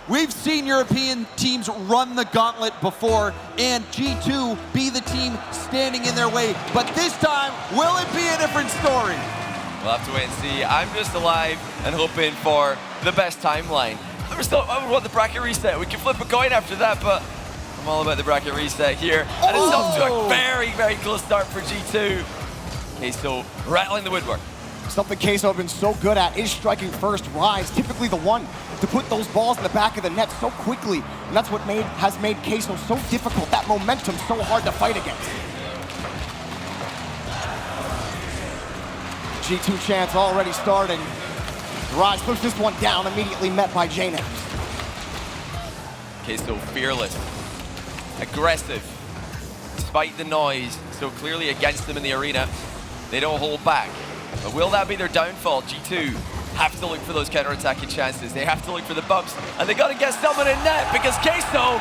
We've seen European teams run the gauntlet before and G2 be the team standing in their way. But this time, will it be a different story? We'll have to wait and see. I'm just alive and hoping for the best timeline. I would want the bracket reset. We can flip a coin after that, but I'm all about the bracket reset here. And it's off to a very, very close start for G2. Queso rattling the woodwork. Something Queso have been so good at is striking first. Rise, typically the one to put those balls in the back of the net so quickly. And that's what has made Queso so difficult. That momentum so hard to fight against. G2 chance already starting. Rise puts this one down, immediately met by JNaps. Queso fearless, aggressive, despite the noise, so clearly against them in the arena. They don't hold back. But will that be their downfall? G2 have to look for those counter-attacking chances. They have to look for the bumps, and they got to get someone in net because Queso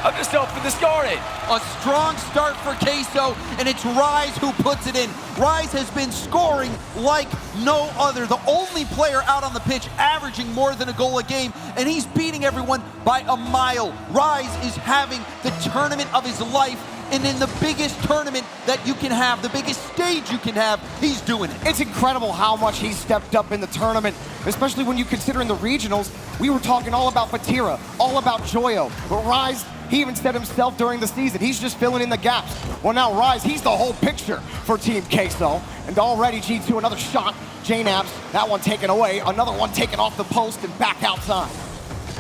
have just opened the scoring. A strong start for Queso, and it's Rise who puts it in. Rise has been scoring like no other. The only player out on the pitch averaging more than a goal a game, and he's beating everyone by a mile. Rise is having the tournament of his life, and in the biggest tournament that you can have, the biggest stage you can have, he's doing it. It's incredible how much he's stepped up in the tournament, especially when you consider in the regionals, we were talking all about Fatira, all about Joyo, but Rise, he even said himself during the season, he's just filling in the gaps. Well now Rise, he's the whole picture for Team Queso, and already G2, another shot, JNaps, that one taken away, another one taken off the post and back outside.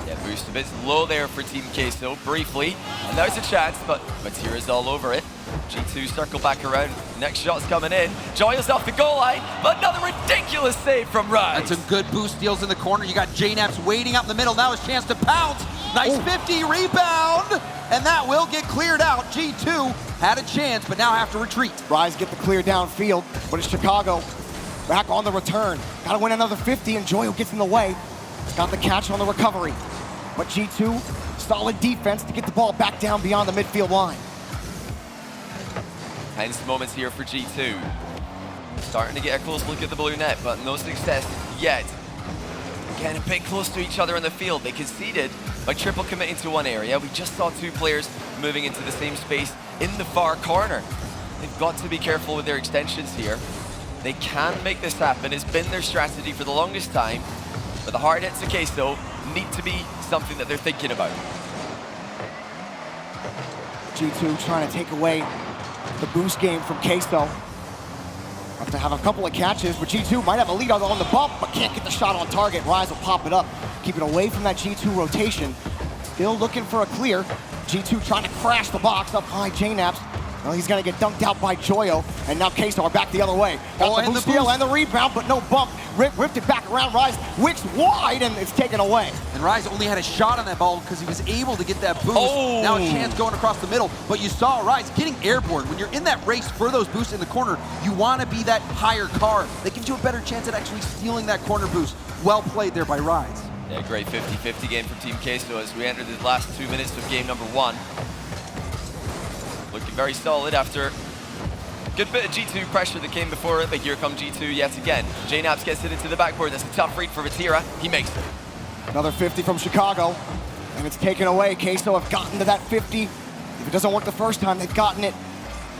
Yeah, boost a bit low there for Team Queso, briefly, and there's a chance, but Matira's all over it. G2 circle back around, next shot's coming in. Joyo's off the goal line, but another ridiculous save from Rise. That's some good boost deals in the corner. You got JNaps waiting out in the middle, now his chance to pounce. Nice 50 rebound, and that will get cleared out. G2 had a chance, but now have to retreat. Rise get the clear downfield, but it's Chicago back on the return. Gotta win another 50, and Joyo gets in the way. He's got the catch on the recovery. But G2, solid defense to get the ball back down beyond the midfield line. Tense moments here for G2. Starting to get a close look at the blue net, but no success yet. Getting a bit close to each other in the field. They conceded by triple committing to one area. We just saw two players moving into the same space in the far corner. They've got to be careful with their extensions here. They can make this happen. It's been their strategy for the longest time. But the hard hits to Queso need to be something that they're thinking about. G2 trying to take away the boost game from Queso. Have to have a couple of catches, but G2 might have a lead on the bump, but can't get the shot on target. Rise will pop it up, keep it away from that G2 rotation. Still looking for a clear. G2 trying to crash the box up high. JNaps. Well, he's going to get dunked out by Joyo, and now Queso are back the other way. Got the boost steal and the rebound, but no bump. Ripped it back around Rise, wicks wide, and it's taken away. And Rise only had a shot on that ball because he was able to get that boost. Now a chance going across the middle, but you saw Rise getting airborne. When you're in that race for those boosts in the corner, you want to be that higher car. That gives you a better chance at actually stealing that corner boost. Well played there by Rise. Yeah, great 50-50 game from Team Queso as we enter the last 2 minutes of game number 1. Looking very solid after a good bit of G2 pressure that came before it, but here come G2 yet again. JNaps gets it into the backboard. That's a tough read for Vatira. He makes it. Another 50 from Chicago, and it's taken away. Queso have gotten to that 50. If it doesn't work the first time, they've gotten it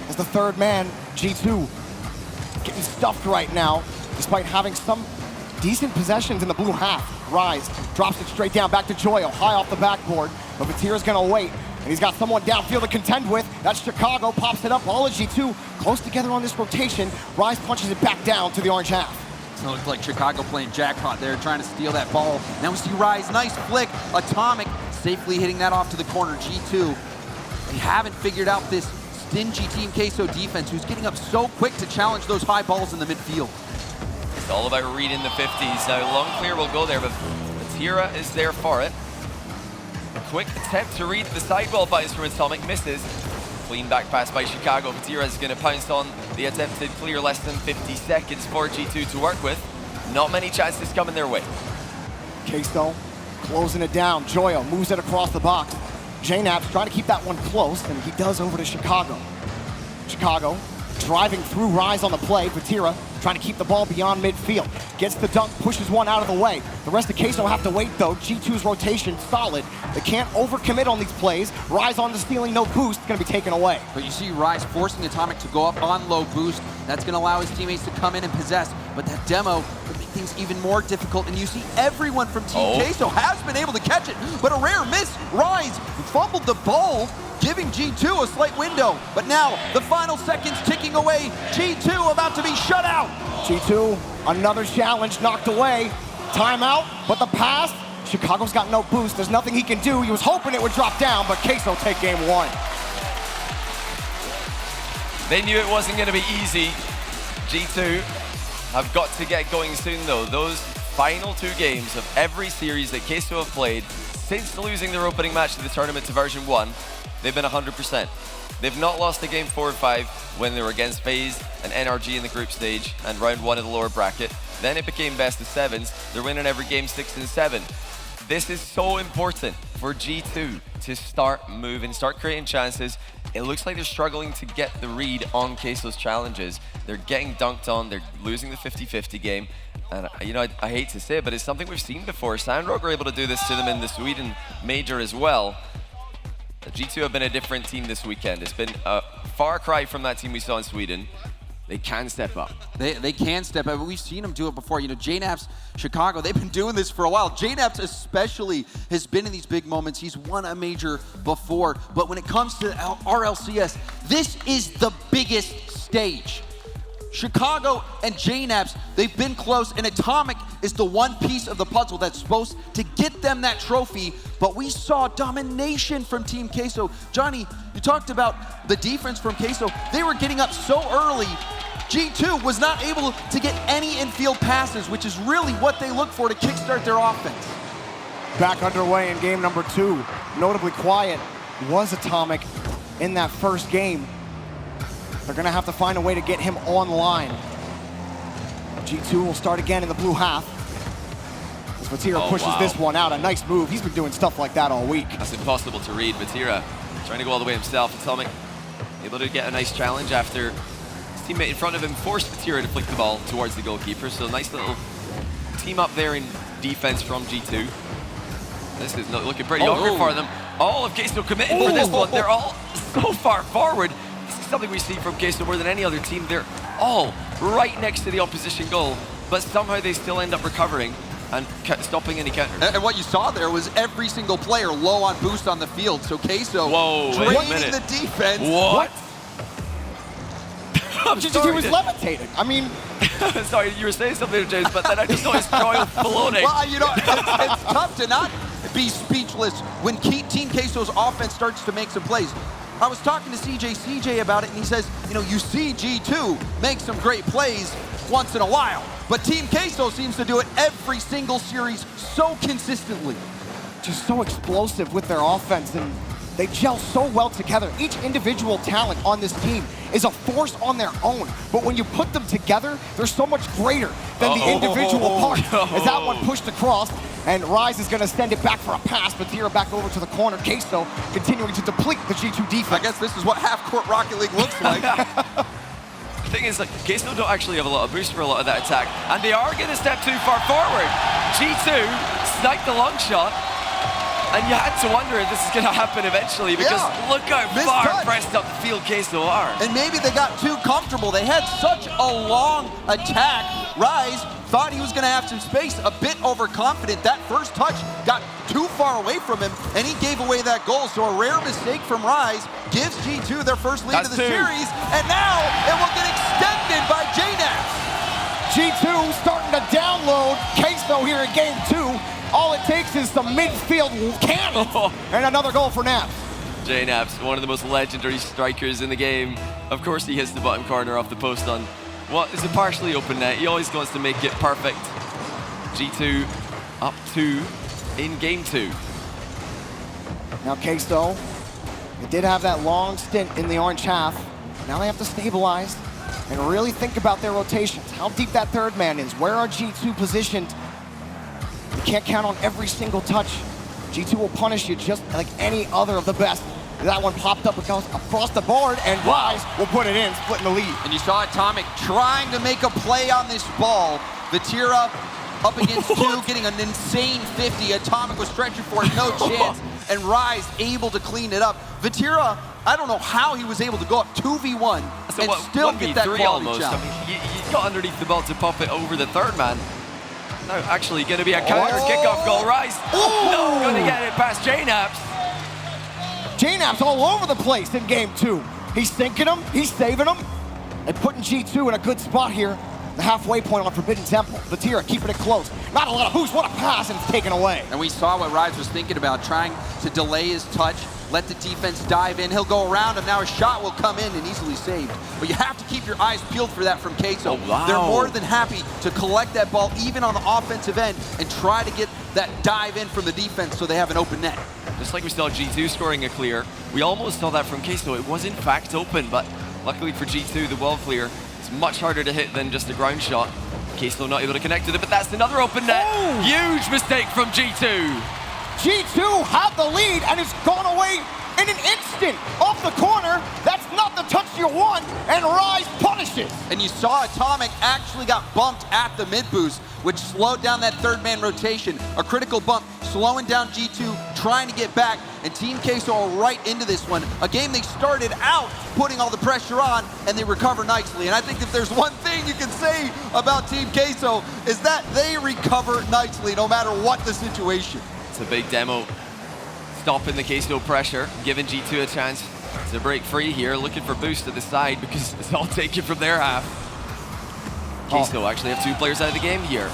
as the third man. G2 getting stuffed right now, despite having some decent possessions in the blue half. Rise drops it straight down, back to Joyo, high off the backboard, but Vatira's gonna wait. And he's got someone downfield to contend with. That's Chicago, pops it up. All of G2 close together on this rotation. Rise punches it back down to the orange half. So it looked like Chicago playing jackpot there, trying to steal that ball. Now we see Rise, nice flick. Atomic safely hitting that off to the corner. G2, they haven't figured out this stingy Team Queso defense who's getting up so quick to challenge those high balls in the midfield. It's all about reading the 50s. Now long clear will go there, but Vatira is there for it. A quick attempt to read the sidewall bias from Atomic, misses. Clean back pass by Chicago. Vatira is going to pounce on the attempted clear, less than 50 seconds for G2 to work with. Not many chances coming their way. Queso closing it down. Joyo moves it across the box. JNaps trying to keep that one close, and he does over to Chicago. Chicago driving through Rise on the play. Vatira trying to keep the ball beyond midfield. Gets the dunk, pushes one out of the way. The rest of Queso have to wait though. G2's rotation solid. They can't overcommit on these plays. Rise on the stealing, no boost, it's gonna be taken away. But you see Rise forcing Atomic to go up on low boost. That's gonna allow his teammates to come in and possess. But that demo could make things even more difficult. And you see everyone from Team Queso has been able to catch it. But a rare miss. Rise fumbled the ball, giving G2 a slight window. But now, the final seconds ticking away. G2 about to be shut out. G2, another challenge knocked away. Timeout, but the pass, Chicago's got no boost. There's nothing he can do. He was hoping it would drop down, but Queso take game one. They knew it wasn't going to be easy. G2 have got to get going soon, though. Those final 2 games of every series that Queso have played since losing their opening match of the tournament to version 1, they've been 100%. They've not lost a game 4 or 5 when they were against FaZe and NRG in the group stage and round 1 of the lower bracket. Then it became best of 7s. They're winning every game 6 and 7. This is so important for G2 to start moving, start creating chances. It looks like they're struggling to get the read on Queso's challenges. They're getting dunked on, they're losing the 50-50 game. And you know, I hate to say it, but it's something we've seen before. Sandrock were able to do this to them in the Sweden major as well. G2 have been a different team this weekend. It's been a far cry from that team we saw in Sweden. They can step up. They can step up. We've seen them do it before. You know, JNAP's Chicago, they've been doing this for a while. JNAP's especially has been in these big moments. He's won a major before. But when it comes to RLCS, this is the biggest stage. Chicago and JNAP's, they've been close, and Atomic is the one piece of the puzzle that's supposed to get them that trophy, but we saw domination from Team Queso. Johnny, you talked about the defense from Queso. They were getting up so early. G2 was not able to get any infield passes, which is really what they look for to kickstart their offense. Back underway in game number 2. Notably quiet was Atomic in that first game. They're gonna have to find a way to get him online. G2 will start again in the blue half. As Vatira pushes this one out, a nice move. He's been doing stuff like that all week. That's impossible to read. Vatira trying to go all the way himself. Atomic able to get a nice challenge after his teammate in front of him forced Vatira to flick the ball towards the goalkeeper. So nice little team up there in defense from G2. This is not looking pretty awkward for them. All of Queso committing for this one. They're all so far forward. Something we see from Queso more than any other team. They're all right next to the opposition goal, but somehow they still end up recovering and stopping any counter. And what you saw there was every single player low on boost on the field. So Queso draining the defense. What? I'm sorry, he was levitating. I mean, sorry, you were saying something, James, but then I just noticed Joy floating. Well, you know, it's tough to not be speechless when Team Queso's offense starts to make some plays. I was talking to CJ about it, and he says, you know, you see G2 make some great plays once in a while, but Team Queso seems to do it every single series so consistently. Just so explosive with their offense, and they gel so well together. Each individual talent on this team is a force on their own, but when you put them together, they're so much greater than the individual parts. As that one pushed across, and Rise is gonna send it back for a pass, but Vatira back over to the corner. Queso continuing to deplete the G2 defense. I guess this is what half-court Rocket League looks like. The thing is, like, Queso don't actually have a lot of boost for a lot of that attack, and they are gonna step too far forward. G2 sniped the long shot, and you had to wonder if this is going to happen eventually, because look how far pressed up the field Queso are. And maybe they got too comfortable. They had such a long attack. Rise thought he was going to have some space, a bit overconfident. That first touch got too far away from him, and he gave away that goal. So a rare mistake from Rise gives G2 their first lead of the series, and now it will get extended by JNAP. G2 starting to download Queso here in game 2. All it takes is some midfield cannon and another goal for Naps. JNAP's one of the most legendary strikers in the game. Of course he hits the bottom corner off the post on what is a partially open net. He always wants to make it perfect. G2 up 2 in game 2. Now Queso, they did have that long stint in the orange half. Now they have to stabilize and really think about their rotations. How deep that third man is. Where are G2 positioned? You can't count on every single touch. G2 will punish you just like any other of the best That one popped up, it goes across the board, and Rise will put it in, splitting the lead. And you saw Atomic trying to make a play on this ball. Vatira up against two, getting an insane 50. Atomic was stretching for it, no chance. And Rise able to clean it up. Vatira, I don't know how he was able to go up 2v1 and still get that quality almost. challenge. I mean, he got underneath the ball to pop it over the third man. Now actually going to be a counter kickoff goal. Rise, no, going to get it past JNaps. JNaps all over the place in game 2. He's sinking them, he's saving them, and putting G2 in a good spot here. The halfway point on Forbidden Temple. Vatira keeping it close. Not a lot of boost, what a pass, and it's taken away. And we saw what Rise was thinking about, trying to delay his touch, let the defense dive in. He'll go around him, now his shot will come in and easily saved. But you have to keep your eyes peeled for that from Queso. Oh, wow. They're more than happy to collect that ball, even on the offensive end, and try to get that dive in from the defense so they have an open net. Just like we saw G2 scoring a clear, we almost saw that from Queso. It was in fact open, but luckily for G2, the wall clear is much harder to hit than just a ground shot. Queso not able to connect with it, but that's another open net. Huge mistake from G2. G2 have the lead, and it's gone away in an instant. Off the corner, that's not the touch you want, and Rise punishes. And you saw Atomic actually got bumped at the mid boost, which slowed down that third man rotation. A critical bump, slowing down G2, trying to get back, and Team Queso are right into this one. A game they started out putting all the pressure on, and they recover nicely. And I think if there's one thing you can say about Team Queso, is that they recover nicely no matter what the situation. It's a big demo, stopping the Queso pressure, giving G2 a chance to break free here, looking for boost at the side because it's all taken from their half. Queso actually have 2 players out of the game here.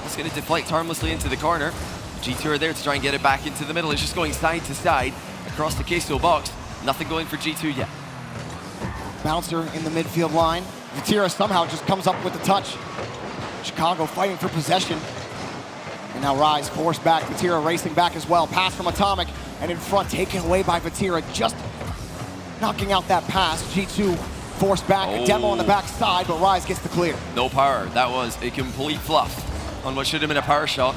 It's going to deflect harmlessly into the corner. G2 are there to try and get it back into the middle. It's just going side to side across the Queso box. Nothing going for G2 yet. Bouncer in the midfield line. Vatira somehow just comes up with the touch. Chicago fighting for possession. And now Rise forced back. Vatira racing back as well. Pass from Atomic, and in front, taken away by Vatira. Just knocking out that pass. G2 forced back. A demo on the backside, but Rise gets the clear. No power. That was a complete fluff on what should have been a power shot.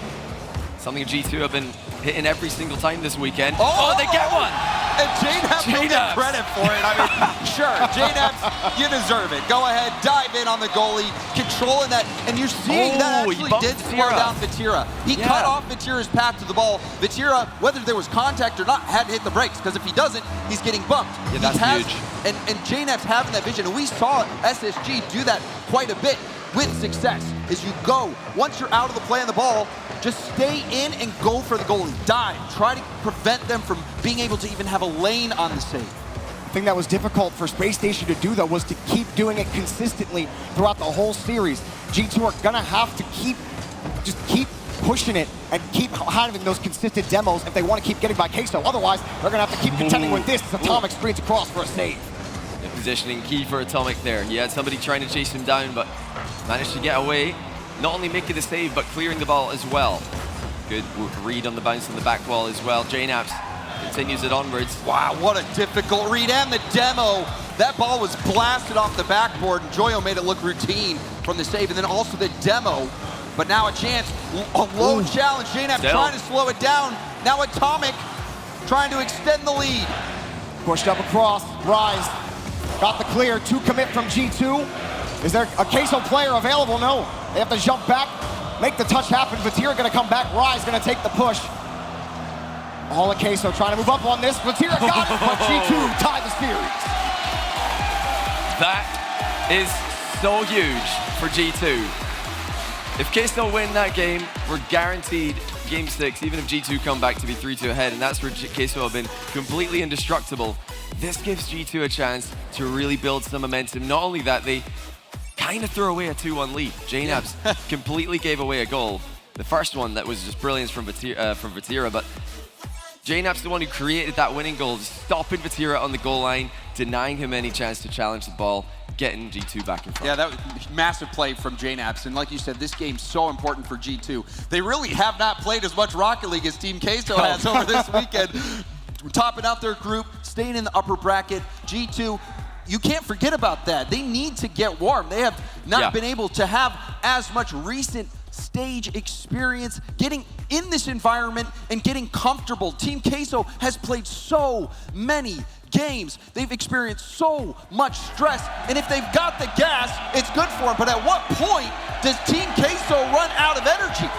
Something G2 have been hitting every single time this weekend. Oh, they get one! And JNaps will get credit for it. I mean, sure, JNaps, you deserve it. Go ahead, dive in on the goalie, controlling that, and you're seeing that actually did slow down Vatira. He cut off Vatira's path to the ball. Vatira, whether there was contact or not, had to hit the brakes, because if he doesn't, he's getting bumped. Yeah, that's huge. And JNaps having that vision, and we saw SSG do that quite a bit with success, is you go, once you're out of the play on the ball, just stay in and go for the goalie. Dive. Try to prevent them from being able to even have a lane on the save. The thing that was difficult for Space Station to do, though, was to keep doing it consistently throughout the whole series. G2 are gonna have to keep pushing it and keep having those consistent demos if they want to keep getting by Queso. Otherwise, they're gonna have to keep contending with this as Atomic screens across for a save. The positioning key for Atomic there. He had somebody trying to chase him down, but managed to get away. Not only making the save, but clearing the ball as well. Good read on the bounce on the back wall as well. JNaps continues it onwards. Wow, what a difficult read, and the demo. That ball was blasted off the backboard, and Joyo made it look routine from the save, and then also the demo. But now a chance, a low challenge. JNaps trying to slow it down. Now Atomic trying to extend the lead. Pushed up across, Rise got the clear, 2 commit from G2. Is there a Queso player available? No. They have to jump back, make the touch happen. Vatira gonna come back, Rise gonna take the push. All of Queso trying to move up on this. Vatira got it, but G2 tied the series. That is so huge for G2. If Queso win that game, we're guaranteed game 6, even if G2 come back to be 3-2 ahead, and that's where Queso have been completely indestructible. This gives G2 a chance to really build some momentum. Not only that, they kind of threw away a 2-1 lead. JNaps completely gave away a goal. The first one that was just brilliance from Vatira, but JNaps the one who created that winning goal, stopping Vatira on the goal line, denying him any chance to challenge the ball, getting G2 back in front. Yeah, that was massive play from JNaps, and like you said, this game's so important for G2. They really have not played as much Rocket League as Team Queso has over this weekend. Topping out their group, staying in the upper bracket. G2, you can't forget about that. They need to get warm. They have not been able to have as much recent stage experience, getting in this environment and getting comfortable. Team Queso has played so many games. They've experienced so much stress, and if they've got the gas, it's good for them. But at what point does Team Queso run out of energy?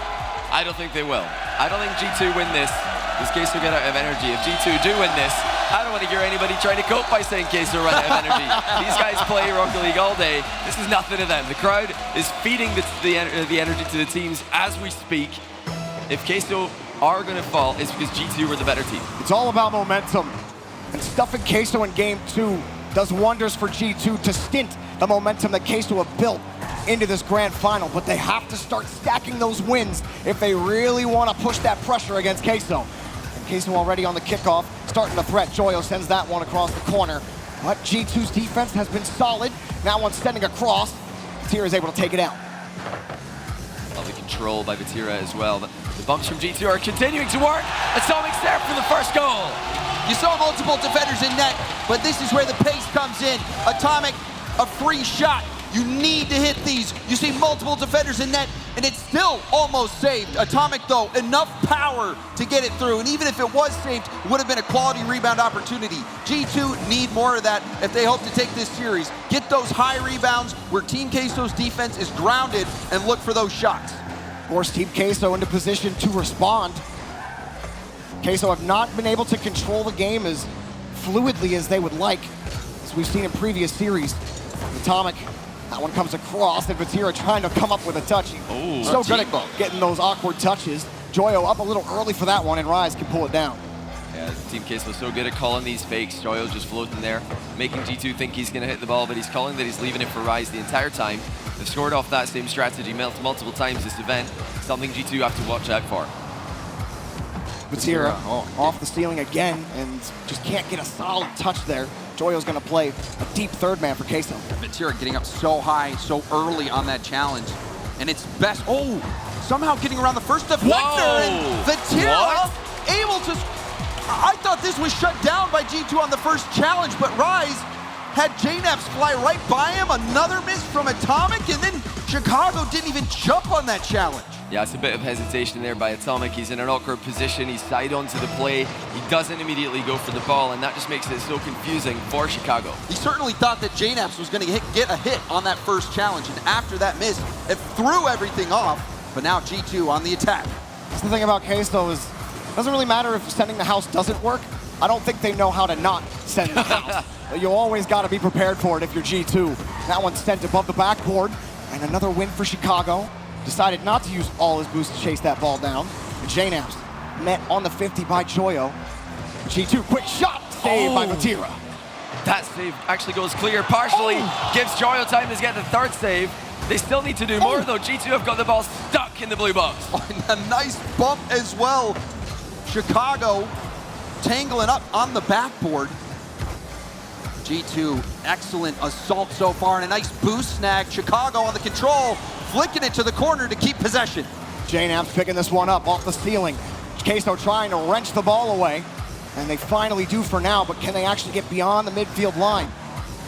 I don't think they will. I don't think G2 win this. Does Queso get out of energy? If G2 do win this, I don't want to hear anybody trying to cope by saying Queso run out of energy. These guys play Rocket League all day. This is nothing to them. The crowd is feeding the energy to the teams as we speak. If Queso are going to fall, it's because G2 were the better team. It's all about momentum. And stuffing Queso in Game 2 does wonders for G2 to stint the momentum that Queso have built into this grand final. But they have to start stacking those wins if they really want to push that pressure against Queso. And Queso already on the kickoff, starting the threat. Joyo sends that one across the corner. But G2's defense has been solid. Now one sending across. Vatira is able to take it out. Lovely control by Vatira as well. But the bumps from G2 are continuing to work. Atomic's there for the first goal. You saw multiple defenders in net, but this is where the pace comes in. Atomic, a free shot. You need to hit these. You see multiple defenders in net, and it's still almost saved. Atomic, though, enough power to get it through, and even if it was saved, it would have been a quality rebound opportunity. G2 need more of that if they hope to take this series. Get those high rebounds where Team Queso's defense is grounded and look for those shots. Force Team Queso into position to respond. Queso have not been able to control the game as fluidly as they would like, as we've seen in previous series. Atomic, that one comes across, and Vatira trying to come up with a touch. Oh, so good at getting those awkward touches. Joyo up a little early for that one, and Rise can pull it down. Yeah, Team Queso so good at calling these fakes. Joyo just floating there, making G2 think he's going to hit the ball, but he's calling that he's leaving it for Rise the entire time. They've scored off that same strategy multiple times this event, something G2 have to watch out for. Vatira off the ceiling again, and just can't get a solid touch there. Joyo's going to play a deep third man for Queso. Vatira getting up so high, so early on that challenge. And it's best, somehow getting around the first deflector. Whoa. And Vatira able to, I thought this was shut down by G2 on the first challenge, but Rise had JNaps fly right by him. Another miss from Atomic, and then Chicago didn't even jump on that challenge. Yeah, it's a bit of hesitation there by Atomic. He's in an awkward position. He's side onto the play. He doesn't immediately go for the ball, and that just makes it so confusing for Chicago. He certainly thought that JNaps was going to get a hit on that first challenge, and after that miss, it threw everything off. But now G2 on the attack. That's the thing about Queso is, it doesn't really matter if sending the house doesn't work. I don't think they know how to not send the house. You always got to be prepared for it if you're G2. That one's sent above the backboard, and another win for Chicago. Decided not to use all his boost to chase that ball down. And JNaps met on the 50 by Joyo. G2, quick shot, saved by Vatira. That save actually goes clear partially, gives Joyo time to get the third save. They still need to do more though. G2 have got the ball stuck in the blue box. A nice bump as well. Chicago tangling up on the backboard. G2, excellent assault so far, and a nice boost snag. Chicago on the control, flicking it to the corner to keep possession. JNaps picking this one up off the ceiling. Queso trying to wrench the ball away, and they finally do for now, but can they actually get beyond the midfield line?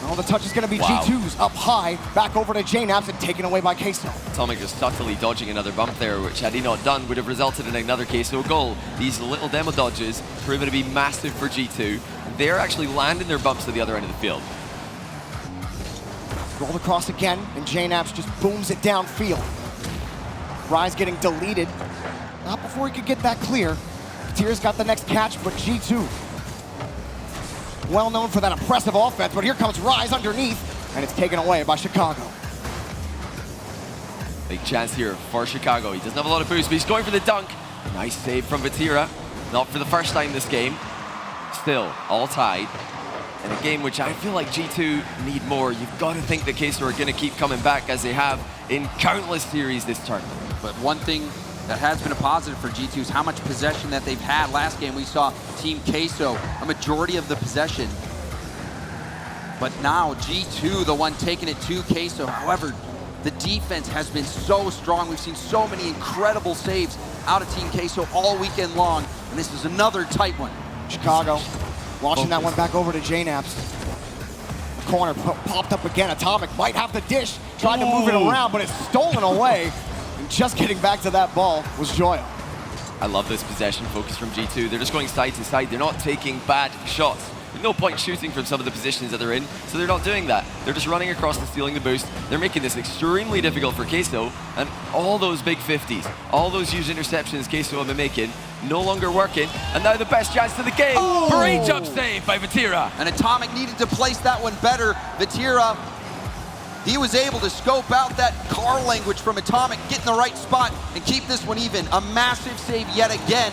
Well, the touch is going to be G2's up high, back over to JNaps and taken away by Queso. Atomic just subtly dodging another bump there, which had he not done would have resulted in another Queso goal. These little demo dodges proven to be massive for G2. They're actually landing their bumps to the other end of the field. Rolled across again, and JNaps just booms it downfield. Rise getting deleted. Not before he could get that clear. Vatira's got the next catch, but G2. Well known for that impressive offense, but here comes Rise underneath, and it's taken away by Chicago. Big chance here for Chicago. He doesn't have a lot of boost, but he's going for the dunk. Nice save from Vatira. Not for the first time this game. Still, all tied. In a game which I feel like G2 need more. You've got to think that Queso are going to keep coming back as they have in countless series this tournament. But one thing that has been a positive for G2 is how much possession that they've had. Last game we saw Team Queso, a majority of the possession. But now G2, the one taking it to Queso. However, the defense has been so strong. We've seen so many incredible saves out of Team Queso all weekend long. And this is another tight one. Chicago launching that one back over to JNaps. Corner popped up again. Atomic might have the dish. Tried to move it around, but it's stolen away. And just getting back to that ball was Joyo. I love this possession focus from G2. They're just going side to side. They're not taking bad shots. There's no point shooting from some of the positions that they're in, so they're not doing that. They're just running across and stealing the boost. They're making this extremely difficult for Queso, and all those big 50s, all those huge interceptions Queso have been making, no longer working, and now the best chance to the game. Oh! Great jump save by Vatira. And Atomic needed to place that one better. Vatira, he was able to scope out that car language from Atomic, get in the right spot, and keep this one even. A massive save yet again.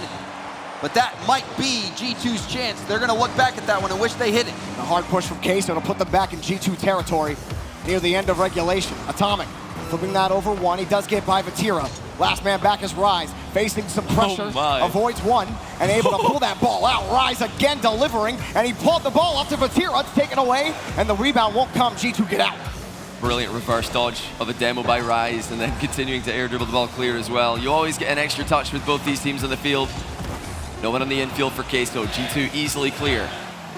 But that might be G2's chance. They're going to look back at that one and wish they hit it. The hard push from Queso to put them back in G2 territory near the end of regulation. Atomic flipping that over one. He does get by Vatira. Last man back is Rise, facing some pressure, avoids one, and able to pull that ball out. Rise again delivering, and he pulled the ball up to Vatira. It's taken away, and the rebound won't come. G2 get out. Brilliant reverse dodge of a demo by Rise, and then continuing to air dribble the ball clear as well. You always get an extra touch with both these teams on the field. No one on the infield for Queso. G2 easily clear.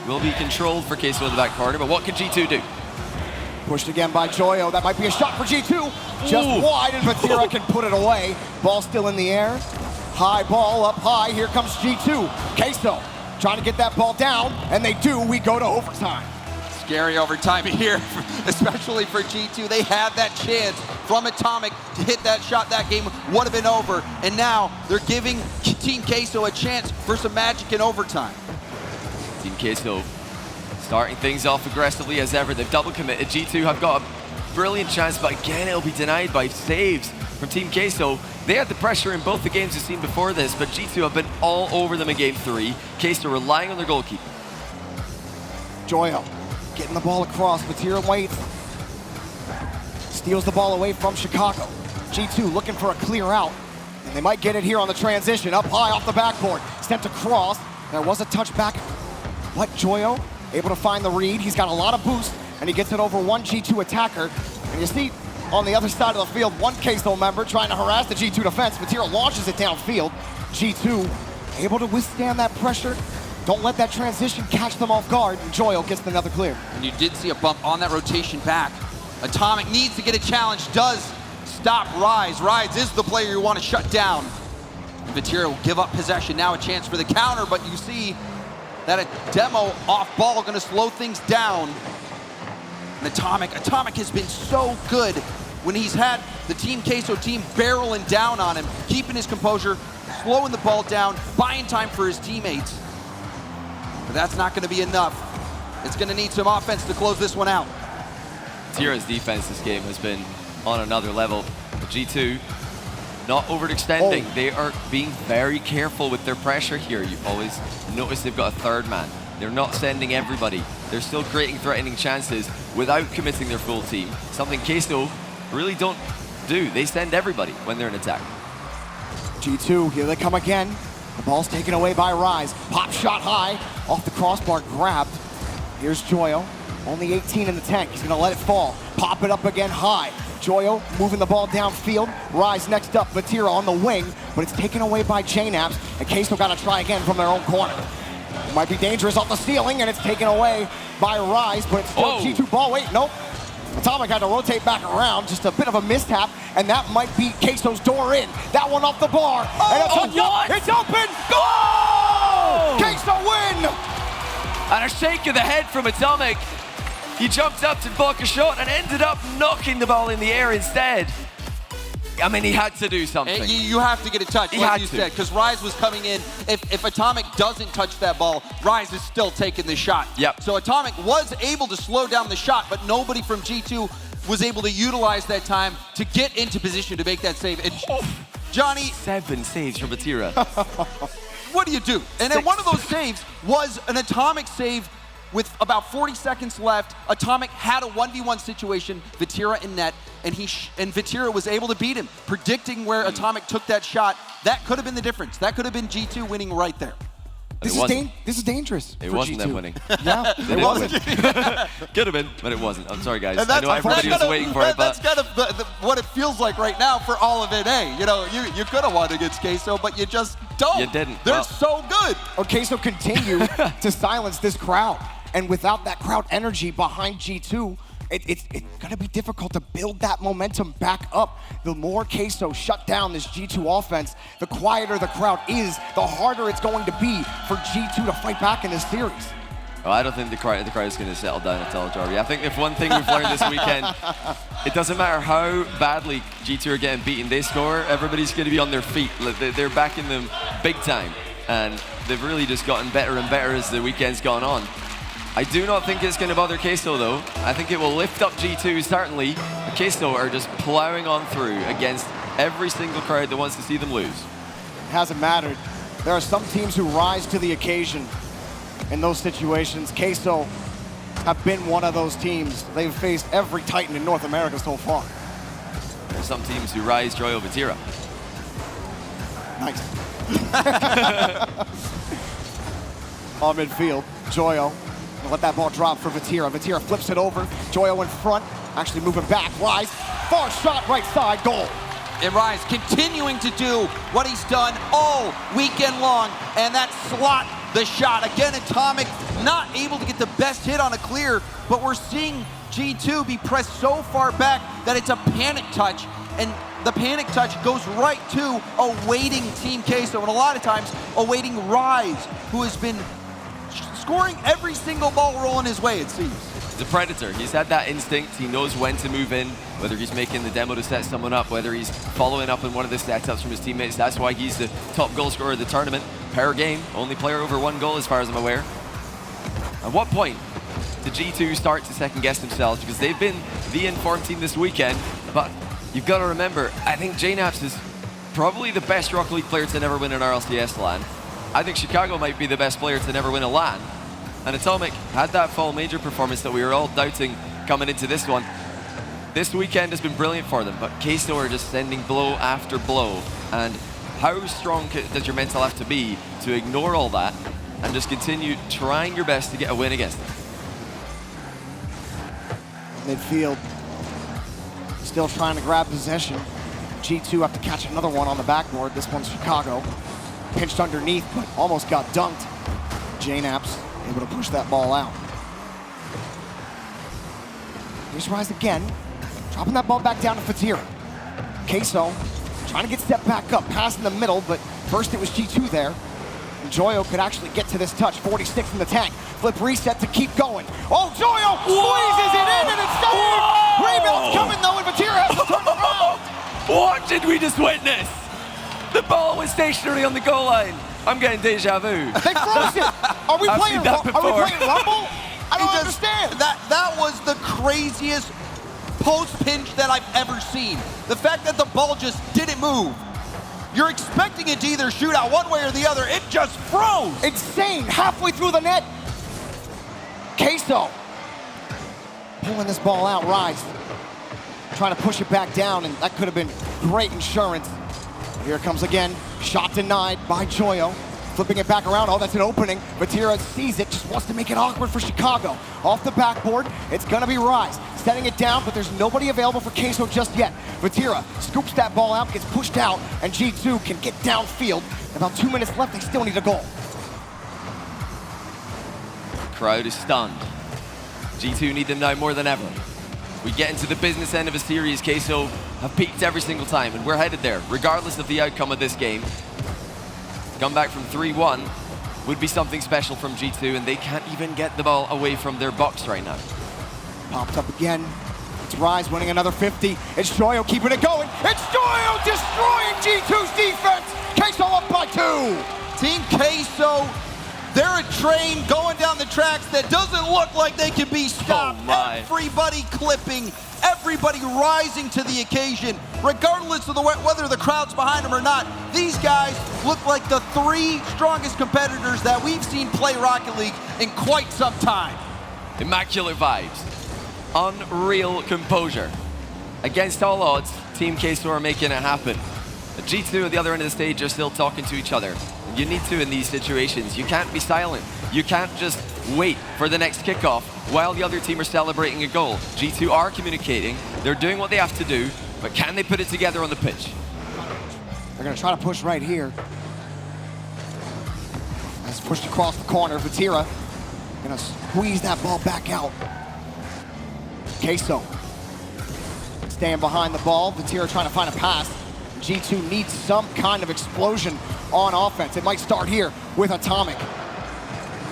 Will be controlled for Queso in the back corner, but what can G2 do? Pushed again by Joyo. That might be a shot for G2. Just wide, and Vatira can put it away. Ball still in the air. High ball up high. Here comes G2. Queso trying to get that ball down, and they do. We go to overtime. Scary overtime here, especially for G2. They had that chance from Atomic to hit that shot. That game would have been over. And now they're giving Team Queso a chance for some magic in overtime. Team Queso starting things off aggressively as ever. They've double committed. G2 have got a brilliant chance, but again, it'll be denied by saves from Team Queso. They had the pressure in both the games we've seen before this, but G2 have been all over them in game 3. Queso relying on their goalkeeper. Joyo getting the ball across. Vatira waits. Steals the ball away from Chicago. G2 looking for a clear out. And they might get it here on the transition. Up high off the backboard. Sent across. There was a touchback. But Joyo able to find the read. He's got a lot of boost. And he gets it over one G2 attacker. And you see on the other side of the field, one Queso member trying to harass the G2 defense. Vatira launches it downfield. G2 able to withstand that pressure. Don't let that transition catch them off guard. And Joyo gets another clear. And you did see a bump on that rotation back. Atomic needs to get a challenge, does stop Rise. Rise is the player you want to shut down. And Vatira will give up possession. Now a chance for the counter, but you see that a demo off ball going to slow things down. And Atomic has been so good when he's had the Team Queso team barreling down on him, keeping his composure, slowing the ball down, buying time for his teammates. But that's not going to be enough. It's going to need some offense to close this one out. Tira's defense this game has been on another level. G2 not overextending. They are being very careful with their pressure here. You always notice they've got a third man. They're not sending everybody. They're still creating threatening chances without committing their full team. Something Queso really don't do. They send everybody when they're in attack. G2, here they come again. The ball's taken away by Rise. Pop shot high, off the crossbar, grabbed. Here's Joyo, only 18 in the tank. He's gonna let it fall. Pop it up again high. Joyo moving the ball downfield. Rise next up, Vatira on the wing, but it's taken away by J-Naps, and Queso gotta try again from their own corner. It might be dangerous off the ceiling, and it's taken away by Rise, but it's still G2 ball. Wait, nope. Atomic had to rotate back around, just a bit of a mishap, and that might be Queso's door in. That one off the bar, and it's open! Goal! Queso win! And a shake of the head from Atomic. He jumped up to block a shot and ended up knocking the ball in the air instead. I mean, he had to do something. You have to get a touch, like you said, because Rise was coming in. If Atomic doesn't touch that ball, Rise is still taking the shot. Yep. So Atomic was able to slow down the shot, but nobody from G2 was able to utilize that time to get into position to make that save. And Johnny, 7 saves from Vatira. What do you do? And then one of those saves was an Atomic save with about 40 seconds left. Atomic had a 1v1 situation, Vatira in net, and Vatira was able to beat him, predicting where Atomic took that shot. That could have been the difference. That could have been G2 winning right there. This is dangerous. It wasn't them winning. Yeah, it wasn't. Could have been, but it wasn't. I'm sorry, guys. And I know everybody was waiting for it, but that's kind of what it feels like right now for all of NA. You know, you could have won against Queso, but you just don't. You didn't. They're so good. Queso continued to silence this crowd. And without that crowd energy behind G2, It's gonna be difficult to build that momentum back up. The more Queso shut down this G2 offense, the quieter the crowd is, the harder it's going to be for G2 to fight back in this series. Well, I don't think the crowd is going to settle down at all, Jarvie. I think if one thing we've learned this weekend, it doesn't matter how badly G2 are getting beaten, they score, everybody's going to be on their feet. They're backing them big time, and they've really just gotten better and better as the weekend's gone on. I do not think it's going to bother Queso, though. I think it will lift up G2, certainly. Queso are just plowing on through against every single crowd that wants to see them lose. It hasn't mattered. There are some teams who rise to the occasion in those situations. Queso have been one of those teams. They've faced every Titan in North America so far. There are some teams who rise Joyo Vatira. Nice. On midfield, Joyo. Let that ball drop for Vatira. Vatira flips it over. Joyo in front, actually moving back. Rise, far shot, right side, goal. And Rise continuing to do what he's done all weekend long, and that slot the shot. Again, Atomic not able to get the best hit on a clear, but we're seeing G2 be pressed so far back that it's a panic touch, and the panic touch goes right to awaiting Team Queso, and a lot of times awaiting Rise, who has been scoring every single ball rolling his way, it seems. He's a predator. He's had that instinct. He knows when to move in, whether he's making the demo to set someone up, whether he's following up on one of the setups from his teammates. That's why he's the top goal scorer of the tournament per game. Only player over 1 goal as far as I'm aware. At what point did G2 start to second guess themselves? Because they've been the informed team this weekend, but you've got to remember, I think JNAPS is probably the best Rocket League player to never win an RLCS LAN. I think Chicago might be the best player to never win a LAN. And Atomic had that fall major performance that we were all doubting coming into this one. This weekend has been brilliant for them, but Queso are just sending blow after blow. And how strong does your mental have to be to ignore all that and just continue trying your best to get a win against them? Midfield, still trying to grab possession. G2 have to catch another one on the backboard. This one's Chicago. Pinched underneath, but almost got dunked. JNAPS able to push that ball out. Here's Rise again, dropping that ball back down to Vatira. Queso trying to get stepped back up, pass in the middle, but first it was G2 there. And Joyo could actually get to this touch, 46 in the tank. Flip reset to keep going. Oh, Joyo squeezes it in and it's saved! Rebuild's coming though, and Vatira has to turn around. What did we just witness? The ball was stationary on the goal line. I'm getting deja vu. They froze it. Are we playing Rumble? I don't understand. That was the craziest post pinch that I've ever seen. The fact that the ball just didn't move. You're expecting it to either shoot out one way or the other. It just froze. Insane. Halfway through the net. Queso pulling this ball out. Rise trying to push it back down, and that could have been great insurance. Here it comes again. Shot denied by Joyo. Flipping it back around. Oh, that's an opening. Vatira sees it, just wants to make it awkward for Chicago. Off the backboard, it's gonna be Rise. Setting it down, but there's nobody available for Queso just yet. Vatira scoops that ball out, gets pushed out, and G2 can get downfield. About 2 minutes left, they still need a goal. Crowd is stunned. G2 need them now more than ever. We get into the business end of a series. Queso have peaked every single time, and we're headed there, regardless of the outcome of this game. Come back from 3-1 would be something special from G2, and they can't even get the ball away from their box right now. Popped up again. It's Rise winning another 50. It's Joyo keeping it going. It's Joyo destroying G2's defense. Queso up by 2. Team Queso, they're a train going down the tracks that doesn't look like they can be stopped. Oh my. Everybody clipping, everybody rising to the occasion, regardless of whether the crowd's behind them or not. These guys look like the 3 strongest competitors that we've seen play Rocket League in quite some time. Immaculate vibes. Unreal composure. Against all odds, Team Queso are making it happen. The G2 at the other end of the stage are still talking to each other. You need to in these situations. You can't be silent. You can't just wait for the next kickoff while the other team are celebrating a goal. G2 are communicating. They're doing what they have to do, but can they put it together on the pitch? They're going to try to push right here. That's pushed across the corner. Vatira going to squeeze that ball back out. Queso staying behind the ball. Vatira trying to find a pass. G2 needs some kind of explosion on offense. It might start here with Atomic.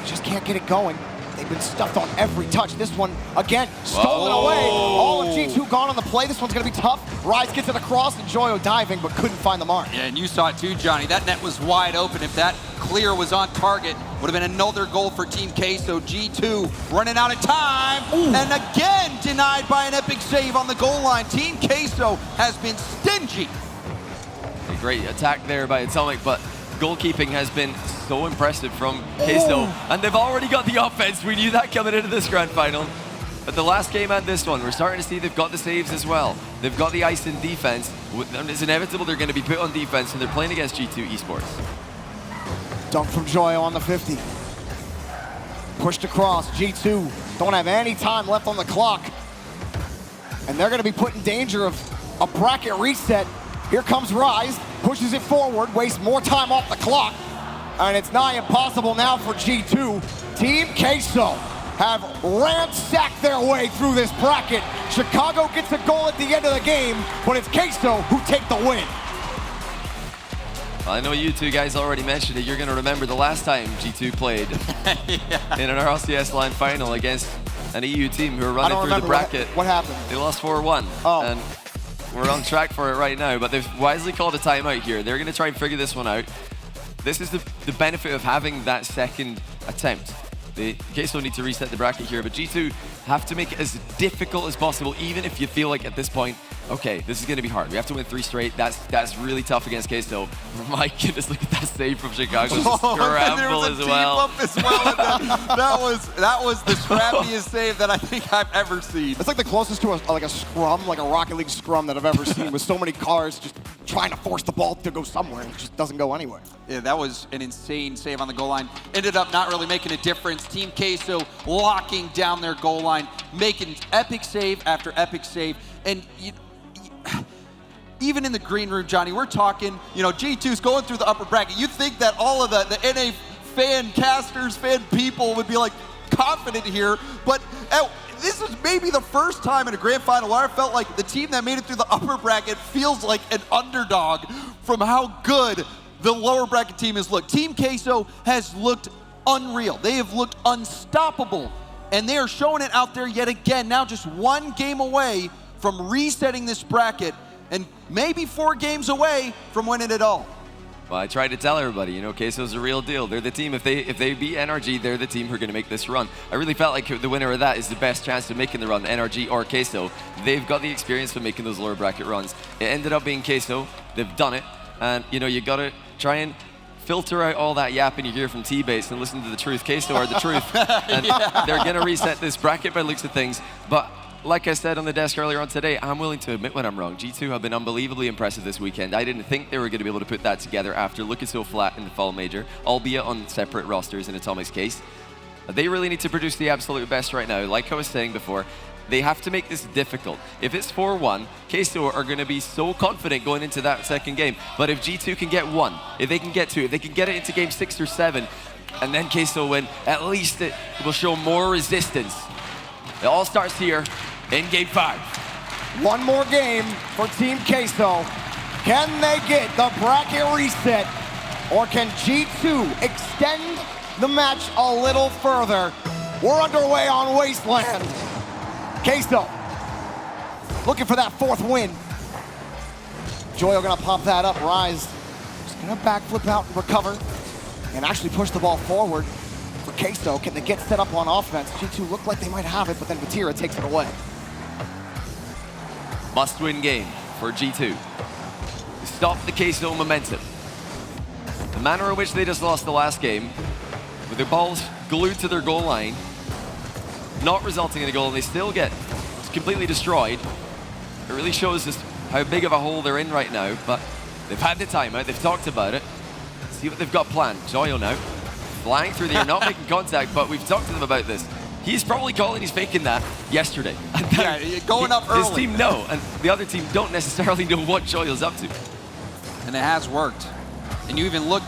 Just can't get it going. They've been stuffed on every touch. This one, again, stolen away. All of G2 gone on the play. This one's going to be tough. Rise gets it across, and Joyo diving, but couldn't find the mark. Yeah, and you saw it too, Johnny. That net was wide open. If that clear was on target, would have been another goal for Team Queso. G2 running out of time, and again denied by an epic save on the goal line. Team Queso has been stingy. A great attack there by Atomic, but goalkeeping has been so impressive from Queso, and they've already got the offense. We knew that coming into this grand final. But the last game and this one, we're starting to see they've got the saves as well. They've got the ice in defense. It's inevitable they're going to be put on defense, and they're playing against G2 Esports. Dunk from Joyo on the 50. Pushed across. G2 don't have any time left on the clock. And they're going to be put in danger of a bracket reset. Here comes Rise, pushes it forward, wastes more time off the clock, and it's nigh impossible now for G2. Team Queso have ransacked their way through this bracket. Chicago gets a goal at the end of the game, but it's Queso who take the win. I know you two guys already mentioned it. You're going to remember the last time G2 played in an RLCS line final against an EU team who were running through the bracket. What happened? They lost 4-1. And we're on track for it right now, but they've wisely called a timeout here. They're going to try and figure this one out. This is the benefit of having that second attempt. The Queso need to reset the bracket here, but G2 have to make it as difficult as possible, even if you feel like at this point, okay, this is going to be hard. We have to win 3 straight. That's really tough against Queso. My goodness, look at that save from Chicago. Scramble as well. That was the scrappiest save that I think I've ever seen. It's like the closest to a scrum, like a Rocket League scrum that I've ever seen, with so many cars just trying to force the ball to go somewhere, and it just doesn't go anywhere. Yeah, that was an insane save on the goal line. Ended up not really making a difference. Team Queso locking down their goal line, making epic save after epic save. And even in the green room, Johnny, we're talking, G2's going through the upper bracket. You'd think that all of the NA fan casters, fan people would be like confident here, but this is maybe the first time in a grand final where I felt like the team that made it through the upper bracket feels like an underdog from how good the lower bracket team has looked. Team Queso has looked unreal. They have looked unstoppable, and they are showing it out there yet again. Now just 1 game away from resetting this bracket, and maybe 4 games away from winning it all. Well, I tried to tell everybody, Queso's a real deal. They're the team. If they beat NRG, they're the team who are going to make this run. I really felt like the winner of that is the best chance of making the run, NRG or Queso. They've got the experience for making those lower bracket runs. It ended up being Queso. They've done it. And, you got to try and filter out all that yapping you hear from T-Base and listen to the truth. Queso are the truth. And they're going to reset this bracket by the looks of things. But like I said on the desk earlier on today, I'm willing to admit when I'm wrong. G2 have been unbelievably impressive this weekend. I didn't think they were going to be able to put that together after looking so flat in the fall major, albeit on separate rosters in Atomic's case. They really need to produce the absolute best right now. Like I was saying before, they have to make this difficult. If it's 4-1, Queso are going to be so confident going into that second game. But if G2 can get 1, if they can get 2, if they can get it into game 6 or 7, and then Queso win, at least it will show more resistance. It all starts here in game 5. 1 more game for Team Queso. Can they get the bracket reset, or can G2 extend the match a little further? We're underway on Wasteland. Queso looking for that 4th win. Joyo gonna pop that up. Rise just gonna backflip out and recover and actually push the ball forward for Queso. Can they get set up on offense? G2 look like they might have it, but then Vatira takes it away. Must-win game for G2. Stop the Queso momentum. The manner in which they just lost the last game, with their balls glued to their goal line, not resulting in a goal, and they still get completely destroyed. It really shows us how big of a hole they're in right now, but they've had the timeout, they've talked about it. See what they've got planned. Joyo now, flying through the air, not making contact, but we've talked to them about this. He's probably calling, he's faking that yesterday. Yeah, going up early. His team know, and the other team don't necessarily know what Joyo's up to. And it has worked. And you even look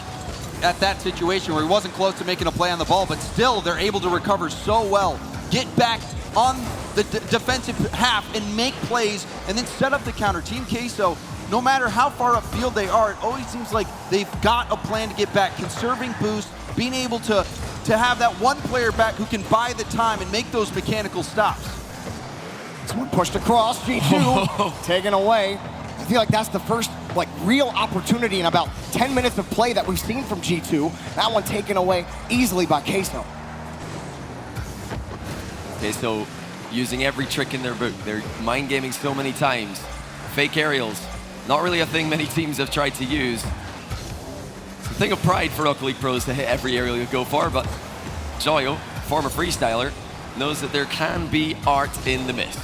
at that situation where he wasn't close to making a play on the ball, but still they're able to recover so well. Get back on the defensive half and make plays and then set up the counter. Team Queso, no matter how far upfield they are, it always seems like they've got a plan to get back, conserving boost, being able to have that one player back who can buy the time and make those mechanical stops. This one pushed across, G2 taken away. I feel like that's the first real opportunity in about 10 minutes of play that we've seen from G2. That one taken away easily by Queso. Queso using every trick in their book. They're mind gaming so many times. Fake aerials, not really a thing many teams have tried to use. It's a thing of pride for Rocket League pros to hit every aerial you go for, but Joyo, former freestyler, knows that there can be art in the miss.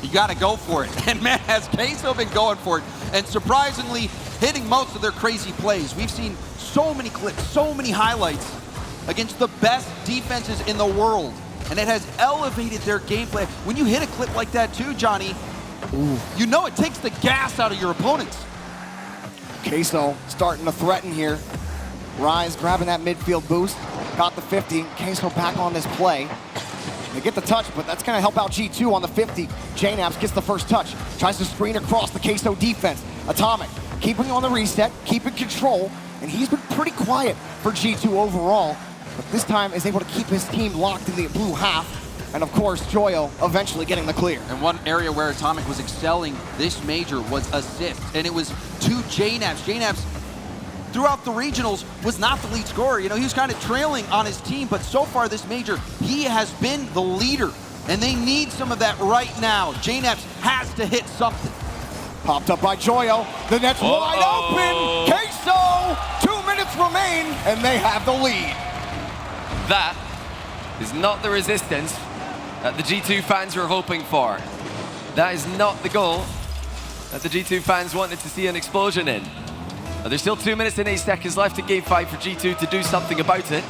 You got to go for it. And man, has Queso been going for it. And surprisingly, hitting most of their crazy plays. We've seen so many clips, so many highlights against the best defenses in the world. And it has elevated their gameplay. When you hit a clip like that too, Johnny, you know it takes the gas out of your opponents. Queso starting to threaten here. Rise grabbing that midfield boost. Got the 50. Queso back on this play. They get the touch, but that's going to help out G2 on the 50. JNAPS gets the first touch. Tries to screen across the Queso defense. Atomic keeping on the reset, keeping control, and he's been pretty quiet for G2 overall. But this time is able to keep his team locked in the blue half. And of course, Joyo eventually getting the clear. And one area where Atomic was excelling this major was assist. And it was to JNAPS. JNAPS, throughout the regionals, was not the lead scorer. You know, he was kind of trailing on his team, but so far this major, he has been the leader. And they need some of that right now. JNAPS has to hit something. Popped up by Joyo. The net's wide open. Queso, 2 minutes remain, and they have the lead. That is not the resistance that the G2 fans were hoping for. That is not the goal that the G2 fans wanted to see an explosion in. There's still 2 minutes and 8 seconds left in Game 5 for G2 to do something about it.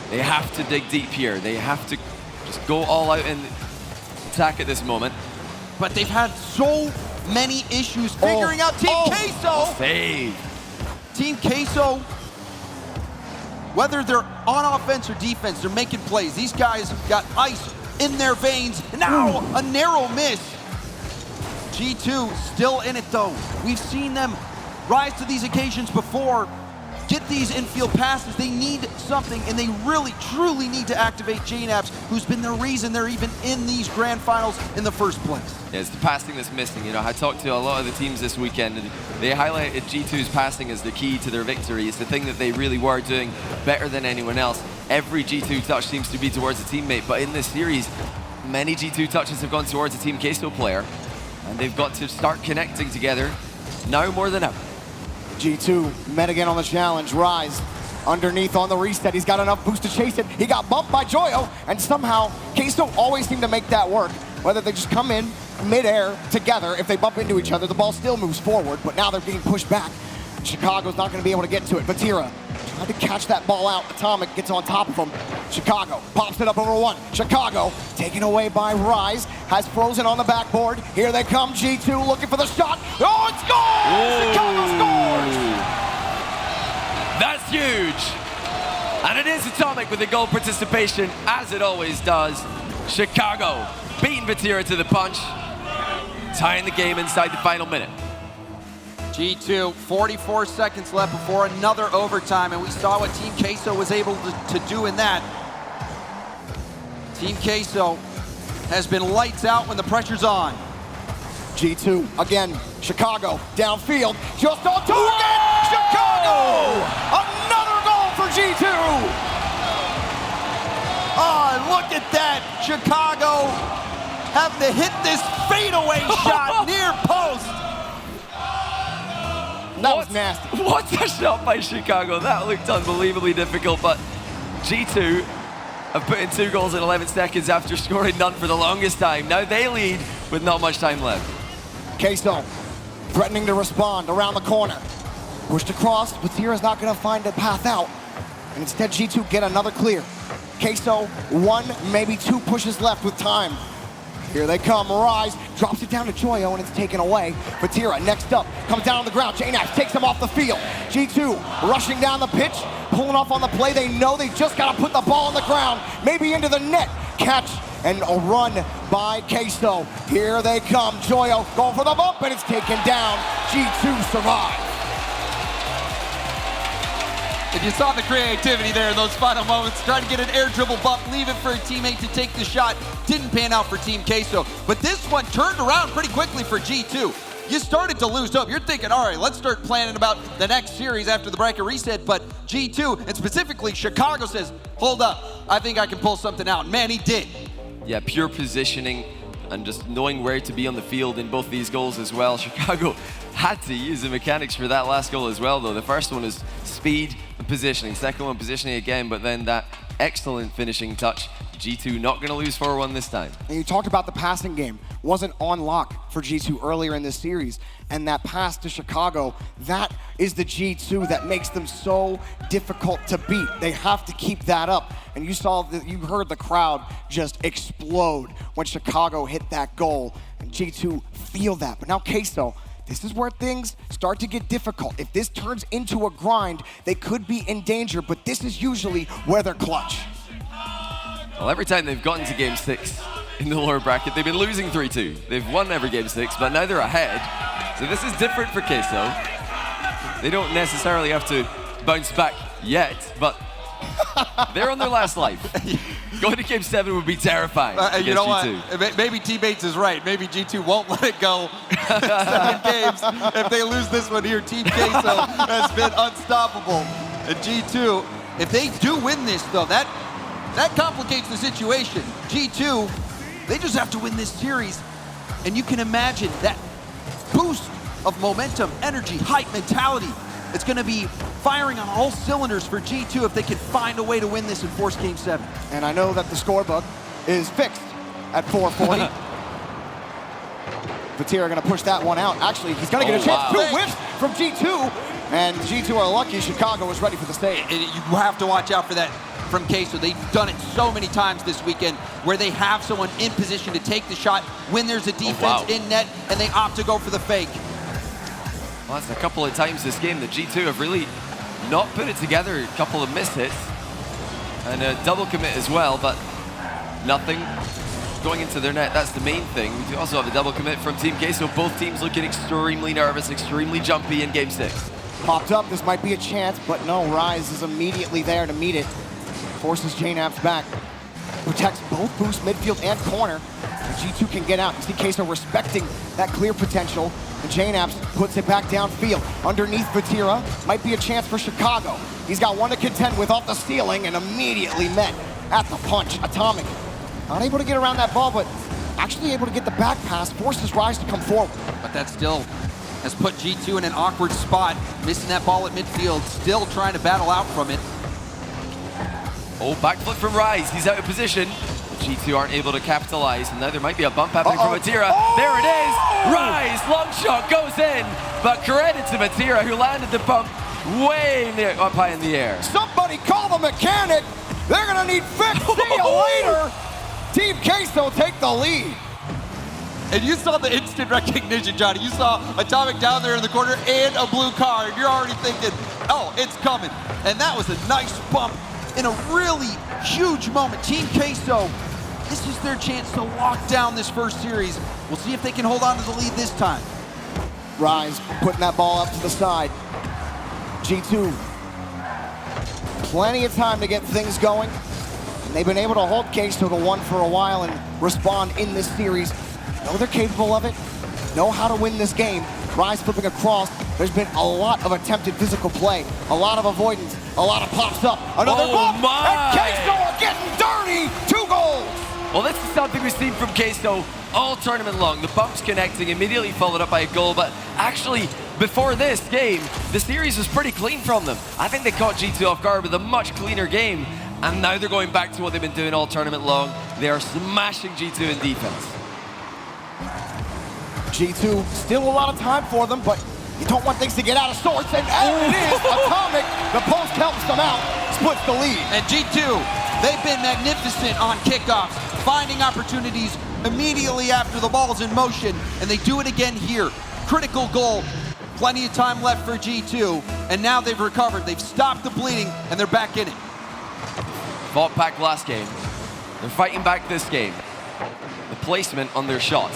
They have to dig deep here. They have to just go all out and attack at this moment. But they've had so many issues figuring out Team Queso. Save. Team Queso, whether they're on offense or defense, they're making plays. These guys got ice in their veins. And now a narrow miss. G2 still in it though. We've seen them rise to these occasions before, get these infield passes. They need something, and they really, truly need to activate JNAPS, who's been the reason they're even in these grand finals in the first place. Yeah, it's the passing that's missing. You know, I talked to a lot of the teams this weekend, and they highlighted G2's passing as the key to their victory. It's the thing that they really were doing better than anyone else. Every G2 touch seems to be towards a teammate, but in this series, many G2 touches have gone towards a Team Queso player, and they've got to start connecting together now more than ever. G2 met again on the challenge. Rise underneath on the reset. He's got enough boost to chase it. He got bumped by Joyo, and somehow Queso always seem to make that work. Whether they just come in mid-air together, if they bump into each other, the ball still moves forward, but now they're being pushed back. Chicago's not going to be able to get to it. Vatira tried to catch that ball out. Atomic gets on top of him. Chicago pops it up over one. Chicago taken away by Rise. Has Frozen on the backboard. Here they come. G2 looking for the shot. Oh, it scores! Chicago scores! That's huge. And it is Atomic with the goal participation, as it always does. Chicago beating Vatira to the punch, tying the game inside the final minute. G2, 44 seconds left before another overtime, and we saw what Team Queso was able to do in that. Team Queso has been lights out when the pressure's on. G2, again, Chicago, downfield, just on target! Chicago! Another goal for G2! Oh, look at that! Chicago having to hit this fadeaway shot near post. That was nasty. What a shot by Chicago. That looked unbelievably difficult, but G2 have put in 2 goals in 11 seconds after scoring none for the longest time. Now they lead with not much time left. Queso threatening to respond around the corner. Pushed across, but Vatira's not going to find a path out. And instead, G2 get another clear. Queso, 1, maybe 2 pushes left with time. Here they come, Rise, drops it down to Joyo, and it's taken away. Vatira, next up, comes down on the ground. JNAPS takes him off the field. G2 rushing down the pitch, pulling off on the play. They know they just got to put the ball on the ground, maybe into the net. catch and a run by Queso. Here they come. Joyo going for the bump, and it's taken down. G2 survive. And you saw the creativity there in those final moments. Trying to get an air dribble bump, leave it for a teammate to take the shot. Didn't pan out for Team Queso. But this one turned around pretty quickly for G2. You started to lose hope. You're thinking, all right, let's start planning about the next series after the bracket reset. But G2, and specifically Chicago, says, hold up, I think I can pull something out. And man, he did. Yeah, pure positioning and just knowing where to be on the field in both these goals as well. Chicago had to use the mechanics for that last goal as well, though. The first one is speed and positioning. Second one, positioning again, but then that excellent finishing touch. G2 not going to lose 4-1 this time. And you talked about the passing game. Wasn't on lock for G2 earlier in this series. And that pass to Chicago, that is the G2 that makes them so difficult to beat. They have to keep that up. And you heard the crowd just explode when Chicago hit that goal. And G2 feel that. But now Queso, this is where things start to get difficult. If this turns into a grind, they could be in danger, but this is usually where they're clutch. Well, every time they've gotten to game 6 in the lower bracket, they've been losing 3-2. They've won every game 6, but now they're ahead. So this is different for Queso. They don't necessarily have to bounce back yet, but they're on their last life. Going to game 7 would be terrifying. You know G2. what? Maybe Teammates is right. Maybe G2 won't let it go 7 games. If they lose this one here, Team Queso has been unstoppable. And G2, if they do win this, though, that complicates the situation. G2, they just have to win this series. And you can imagine that boost of momentum, energy, hype, mentality. It's going to be firing on all cylinders for G2 if they can find a way to win this and force game 7. And I know that the scorebook is fixed at 440. Vatira going to push that one out. Actually, he's going to get a chance. Wow. 2 whiffs from G2. And G2 are lucky Chicago is ready for the stage. And you have to watch out for that from Queso. They've done it so many times this weekend where they have someone in position to take the shot when there's a defense in net, and they opt to go for the fake. Well, that's a couple of times this game that G2 have really not put it together. A couple of missed hits and a double commit as well, but nothing going into their net. That's the main thing. We do also have a double commit from Team Queso. Both teams looking extremely nervous, extremely jumpy in game 6. Popped up, this might be a chance, but no, Rise is immediately there to meet it. Forces JNAPs back. Protects both boost, midfield, and corner. And G2 can get out. You see Queso respecting that clear potential. And JNAPs puts it back downfield. Underneath Vatira, might be a chance for Chicago. He's got one to contend with off the ceiling and immediately met at the punch. Atomic, not able to get around that ball, but actually able to get the back pass, forces Rise to come forward. But that still has put G2 in an awkward spot, missing that ball at midfield, still trying to battle out from it. Oh, backflip from Rise. He's out of position. G2 aren't able to capitalize, and now there might be a bump happening from Vatira. There it is! Rise, long shot goes in, but credit to Vatira, who landed the bump way up high in the air. Somebody call the mechanic! They're gonna need fixed. See you later! Team Queso take the lead. And you saw the instant recognition, Johnny. You saw Atomic down there in the corner and a blue car, and you're already thinking, oh, it's coming. And that was a nice bump in a really huge moment. Team Queso, this is their chance to lock down this first series. We'll see if they can hold on to the lead this time. Rise putting that ball up to the side. G2, plenty of time to get things going. And they've been able to hold Queso to 1 for a while and respond in this series. Know they're capable of it, know how to win this game. Rise flipping across. There's been a lot of attempted physical play, a lot of avoidance, a lot of pops up. Another bump, and Queso are getting dirty. 2 goals. Well, this is something we've seen from Queso all tournament long. The bumps connecting, immediately followed up by a goal, but actually, before this game, the series was pretty clean from them. I think they caught G2 off guard with a much cleaner game, and now they're going back to what they've been doing all tournament long. They are smashing G2 in defense. G2, still a lot of time for them, but you don't want things to get out of sorts, and it is Atomic. The post helps them out, splits the lead. And G2, they've been magnificent on kickoffs, finding opportunities immediately after the ball's in motion, and they do it again here. Critical goal, plenty of time left for G2, and now they've recovered. They've stopped the bleeding, and they're back in it. Fought back last game. They're fighting back this game. The placement on their shots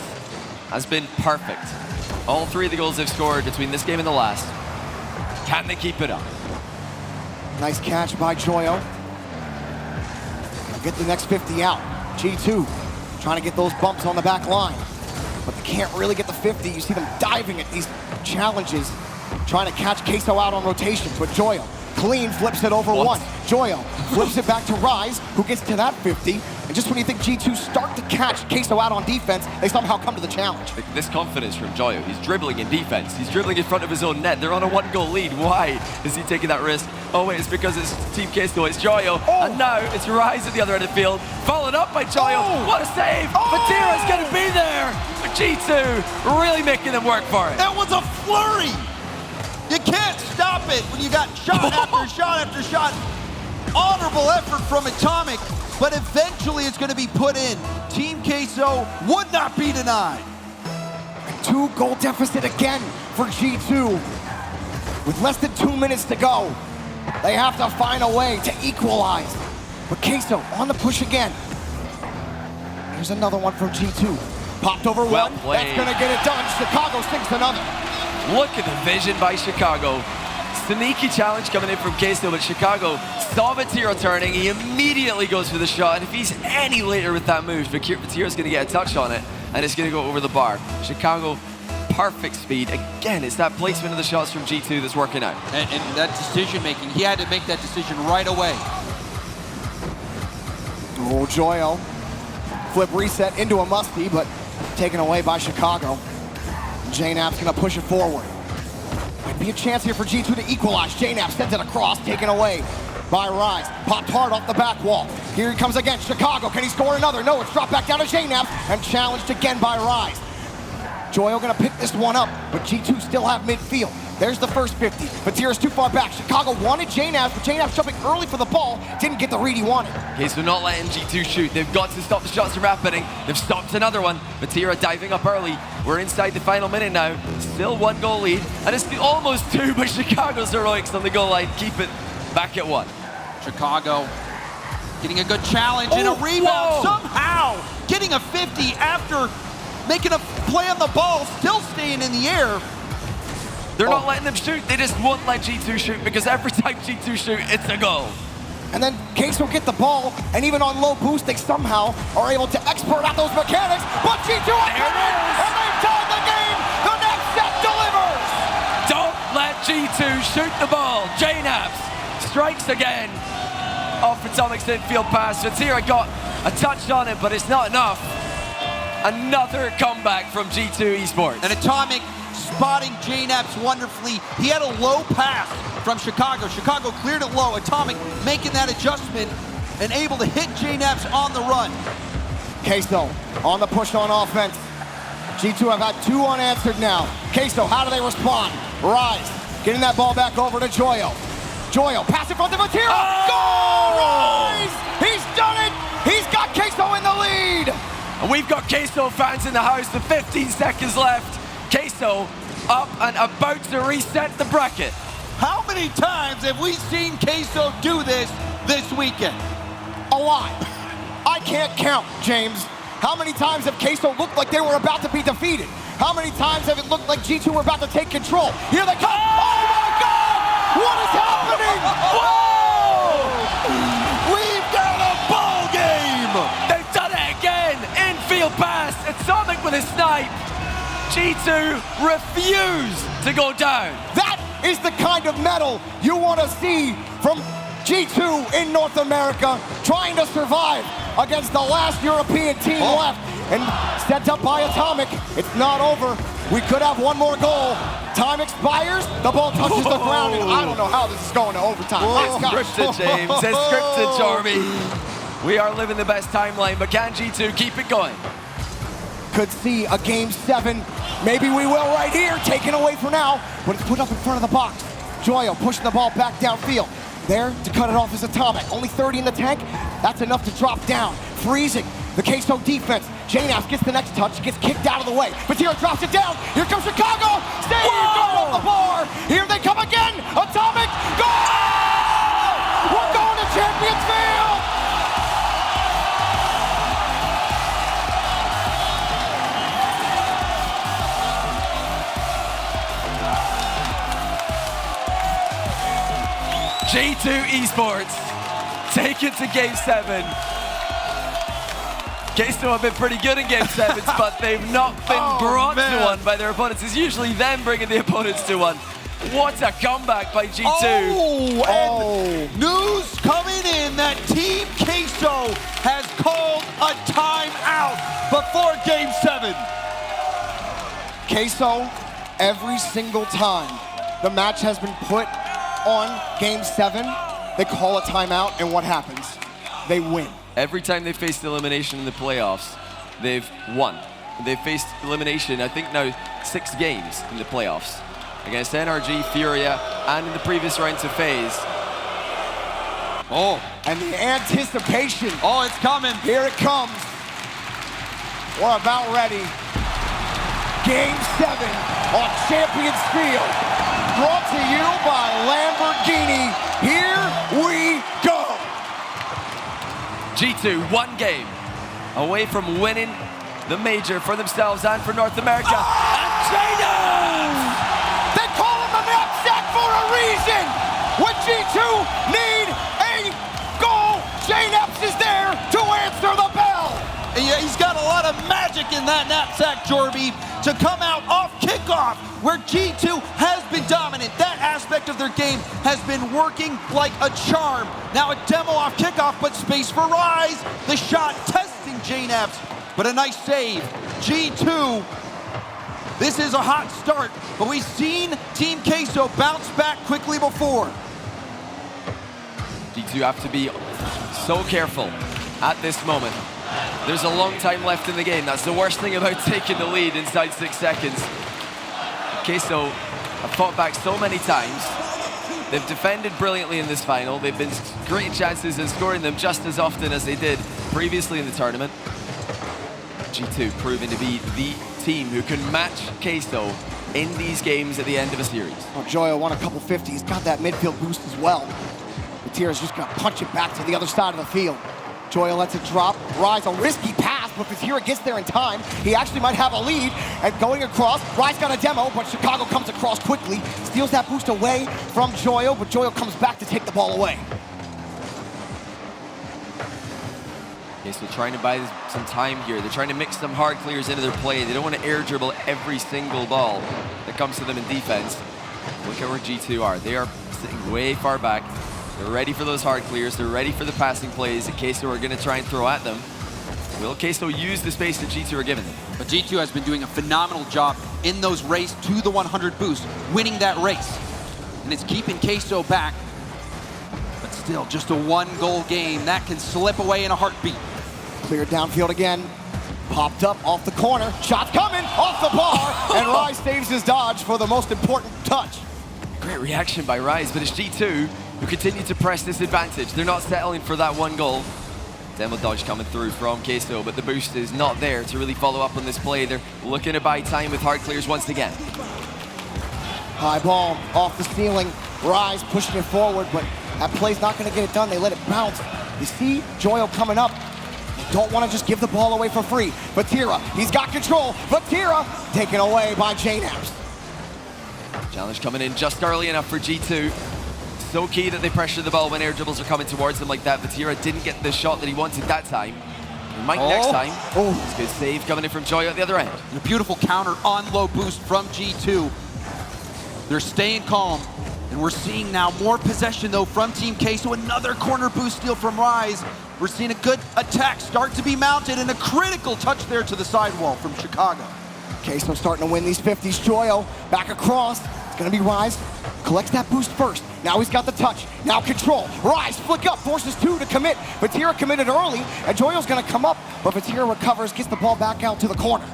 has been perfect. All 3 of the goals they've scored between this game and the last. Can they keep it up? Nice catch by Joyo. Get the next 50 out. G2 trying to get those bumps on the back line, but they can't really get the 50. You see them diving at these challenges, trying to catch Queso out on rotations, but Joyo clean flips it over one. Joyo flips it back to Rise, who gets to that 50. And just when you think G2 start to catch Queso out on defense, they somehow come to the challenge. This confidence from Joyo. He's dribbling in defense. He's dribbling in front of his own net. They're on a 1-goal lead. Why is he taking that risk? Oh wait, it's because it's Team Queso, it's Joyo. And now it's Rise at the other end of the field. Followed up by Joyo. What a save! Fatira's gonna be there! But G2 really making them work for it. That was a flurry! You can't stop it when you got shot after shot after shot. Honorable effort from Atomic, but eventually it's going to be put in. Team Queso would not be denied. 2-goal deficit again for G2. With less than 2 minutes to go, they have to find a way to equalize. But Queso on the push again. Here's another one from G2. Popped over well one. Played. That's going to get it done. Chicago sinks another. Look at the vision by Chicago. Sneaky challenge coming in from Queso, but Chicago saw Vatira turning. He immediately goes for the shot, and if he's any later with that move, Vatira's going to get a touch on it, and it's going to go over the bar. Chicago, perfect speed. Again, it's that placement of the shots from G2 that's working out. And that decision-making, he had to make that decision right away. Oh, Joyo. Flip reset into a musty, but taken away by Chicago. JNAP's gonna push it forward. Might be a chance here for G2 to equalize. JNAP sends it across, taken away by Rise. Popped hard off the back wall. Here he comes again, Chicago. Can he score another? No, it's dropped back down to JNAP and challenged again by Rise. Joyo gonna pick this one up, but G2 still have midfield. There's the first 50. Vatira's too far back. Chicago wanted JNAP, but JNAP jumping early for the ball. Didn't get the read he wanted. Okay, so not letting G2 shoot. They've got to stop the shots from happening. They've stopped another one. Vatira diving up early. We're inside the final minute now. Still 1-goal lead. And it's almost 2, but Chicago's heroics on the goal line keep it back at 1. Chicago getting a good challenge and a rebound. Somehow getting a 50 after making a play on the ball, still staying in the air. They're not letting them shoot. They just won't let G2 shoot because every time G2 shoot, it's a goal. And then Queso get the ball, and even on low boost, they somehow are able to expert out those mechanics. But G2 are coming, and they've tied the game. The next set delivers. Don't let G2 shoot the ball. JNAPS strikes again off Atomic's infield pass. Vatira got a touch on it, but it's not enough. Another comeback from G2 Esports. And Atomic spotting JNAPS wonderfully. He had a low pass from Chicago. Chicago cleared it low. Atomic making that adjustment and able to hit JNAPS on the run. Queso on the push on offense. G2 have had 2 unanswered now. Queso, how do they respond? Rise, getting that ball back over to Joyo. Joyo, pass in front of Vatira. Goal, Rise! He's done it! He's got Queso in the lead! And we've got Queso fans in the house. The 15 seconds left. Queso up and about to reset the bracket. How many times have we seen Queso do this weekend? A lot. I can't count, James. How many times have Queso looked like they were about to be defeated? How many times have it looked like G2 were about to take control? Here they come. Oh my God! What is happening? Whoa! We've got a ball game! They've done it again. Infield pass. Atomic with a snipe. G2 refuse to go down. That is the kind of medal you want to see from G2 in North America, trying to survive against the last European team left. And set up by Atomic. It's not over. We could have one more goal. Time expires. The ball touches the ground, and I don't know how this is going to overtime. It's scripted, James. It's scripted, Jormy. We are living the best timeline, but can G2 keep it going? Could see a game 7. Maybe we will right here. Taken away for now, but it's put up in front of the box. Joyo pushing the ball back downfield. There to cut it off is Atomic. Only 30 in the tank. That's enough to drop down. Freezing the Queso defense. JNAPS gets the next touch, gets kicked out of the way. Vatira drops it down. Here comes Chicago. Save off the bar. Here they come again. Atomic. Goal! We're going to Champions Field. G2 Esports take it to Game 7. Queso have been pretty good in Game 7s, but they've not been brought to one by their opponents. It's usually them bringing the opponents to one. What a comeback by G2. And news coming in that Team Queso has called a timeout before Game 7. Queso, every single time the match has been put on Game 7, they call a timeout, and what happens? They win. Every time they faced elimination in the playoffs, they've won. They've faced elimination, I think now, 6 games in the playoffs. Against NRG, Furia, and in the previous round to FaZe. Oh, and the anticipation. Oh, it's coming. Here it comes. We're about ready. Game 7 on Champions Field. Brought to you by Lamborghini. Here we go. G2, 1 game away from winning the major for themselves and for North America. And Jada! They call him the knapsack for a reason. When G2 need a goal, J-Naps is there to answer the bell. Yeah, he's got a lot of magic in that knapsack, Jorby, to come out off kickoff, where G2 has been dominant. That aspect of their game has been working like a charm. Now a demo off kickoff, but space for Rise. The shot testing J-Naps, but a nice save. G2, this is a hot start, but we've seen Team Queso bounce back quickly before. G2 have to be so careful at this moment. There's a long time left in the game. That's the worst thing about taking the lead inside 6 seconds. Queso have fought back so many times. They've defended brilliantly in this final. They've been great chances in scoring them just as often as they did previously in the tournament. G2 proving to be the team who can match Queso in these games at the end of a series. Oh, Joyo won a couple 50s, got that midfield boost as well. Vatira's just gonna punch it back to the other side of the field. Joyo lets it drop. Rise, a risky pass, but Vatira gets there in time. He actually might have a lead. And going across, Rise got a demo, but Chicago comes across quickly. Steals that boost away from Joyo, but Joyo comes back to take the ball away. Okay, so trying to buy some time here. They're trying to mix some hard clears into their play. They don't want to air dribble every single ball that comes to them in defense. Look at where G2 are. They are sitting way far back. They're ready for those hard clears. They're ready for the passing plays that Queso are going to try and throw at them. Will Queso use the space that G2 are giving them? But G2 has been doing a phenomenal job in those race to the 100 boost, winning that race. And it's keeping Queso back. But still, just a 1-goal game. That can slip away in a heartbeat. Cleared downfield again. Popped up off the corner. Shot's coming off the bar. And Rise saves his dodge for the most important touch. Great reaction by Rise, but it's G2 who continue to press this advantage. They're not settling for that 1 goal. Demo dodge coming through from Queso, but the boost is not there to really follow up on this play. They're looking to buy time with hard clears once again. High ball off the ceiling. Rise pushing it forward, but that play's not going to get it done. They let it bounce. You see Joyo coming up. Don't want to just give the ball away for free. Vatira, he's got control. Vatira taken away by J-Naps. Challenge coming in just early enough for G2. So key that they pressure the ball when air dribbles are coming towards them like that. Vatira didn't get the shot that he wanted that time. He might next time. It's a good save coming in from Joyo at the other end. And a beautiful counter on low boost from G2. They're staying calm. And we're seeing now more possession though from Team Queso. Another corner boost steal from Rise. We're seeing a good attack start to be mounted and a critical touch there to the sidewall from Chicago. Queso starting to win these 50s. Joyo back across. It's going to be Rise. Collects that boost first. Now he's got the touch. Now control. Rise, flick up, forces 2 to commit. Vatira committed early, and Joyo's going to come up, but Vatira recovers, gets the ball back out to the corner.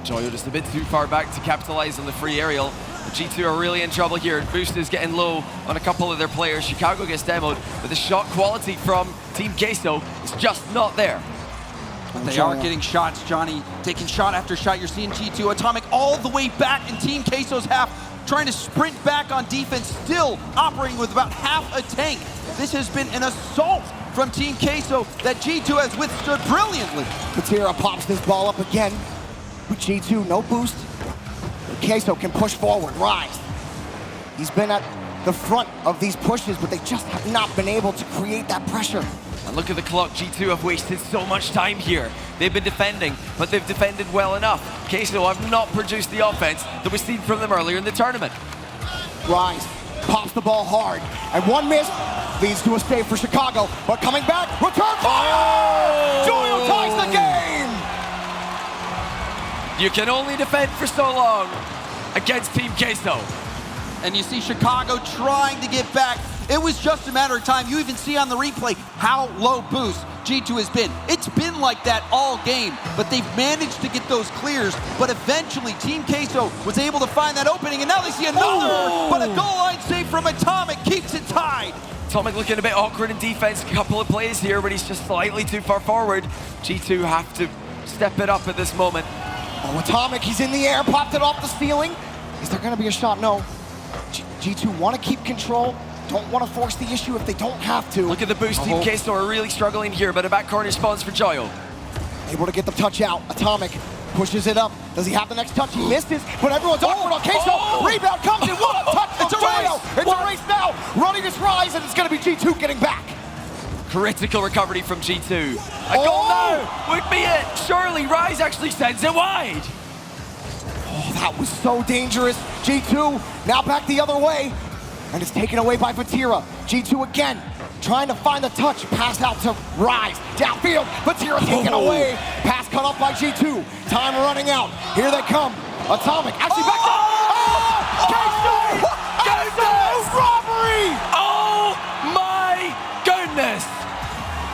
Joyo just a bit too far back to capitalize on the free aerial. G2 are really in trouble here. Boost is getting low on a couple of their players. Chicago gets demoed, but the shot quality from Team Queso is just not there. But they are getting shots, Johnny. Taking shot after shot. You're seeing G2 Atomic all the way back in Team Queso's half, trying to sprint back on defense, still operating with about half a tank. This has been an assault from Team Queso that G2 has withstood brilliantly. Vatira pops this ball up again. With G2, no boost. Queso can push forward. Rise. He's been at the front of these pushes, but they just have not been able to create that pressure. And look at the clock, G2 have wasted so much time here. They've been defending, but they've defended well enough. Queso have not produced the offense that was seen from them earlier in the tournament. Rise pops the ball hard, and one miss leads to a save for Chicago, but coming back, return fire! Doyle ties the game! You can only defend for so long against Team Queso. And you see Chicago trying to get back. It was just a matter of time. You even see on the replay how low boost G2 has been. It's been like that all game, but they've managed to get those clears. But eventually, Team Queso was able to find that opening, and now they see another. But a goal line save from Atomic keeps it tied. Atomic looking a bit awkward in defense. A couple of plays here, but he's just slightly too far forward. G2 have to step it up at this moment. Oh, Atomic, he's in the air, popped it off the ceiling. Is there gonna be a shot? No. G2 want to keep control, don't want to force the issue if they don't have to. Look at the boost. Team Queso are really struggling here, but a back corner spawns for Joyo. Able to get the touch out. Atomic pushes it up. Does he have the next touch? He misses, but everyone's awkward on Queso. Rebound comes in. What a touch from Joyo. It's a race now. Running this Rise, and it's going to be G2 getting back. Critical recovery from G2. A goal now would be it. Surely Rise actually sends it wide. Oh, that was so dangerous. G2 now back the other way, and it's taken away by Vatira. G2 again, trying to find the touch. Pass out to Rise. Downfield, Vatira taken away. Pass cut off by G2. Time running out. Here they come. Atomic actually back up. Queso! Queso! Robbery! Oh my goodness!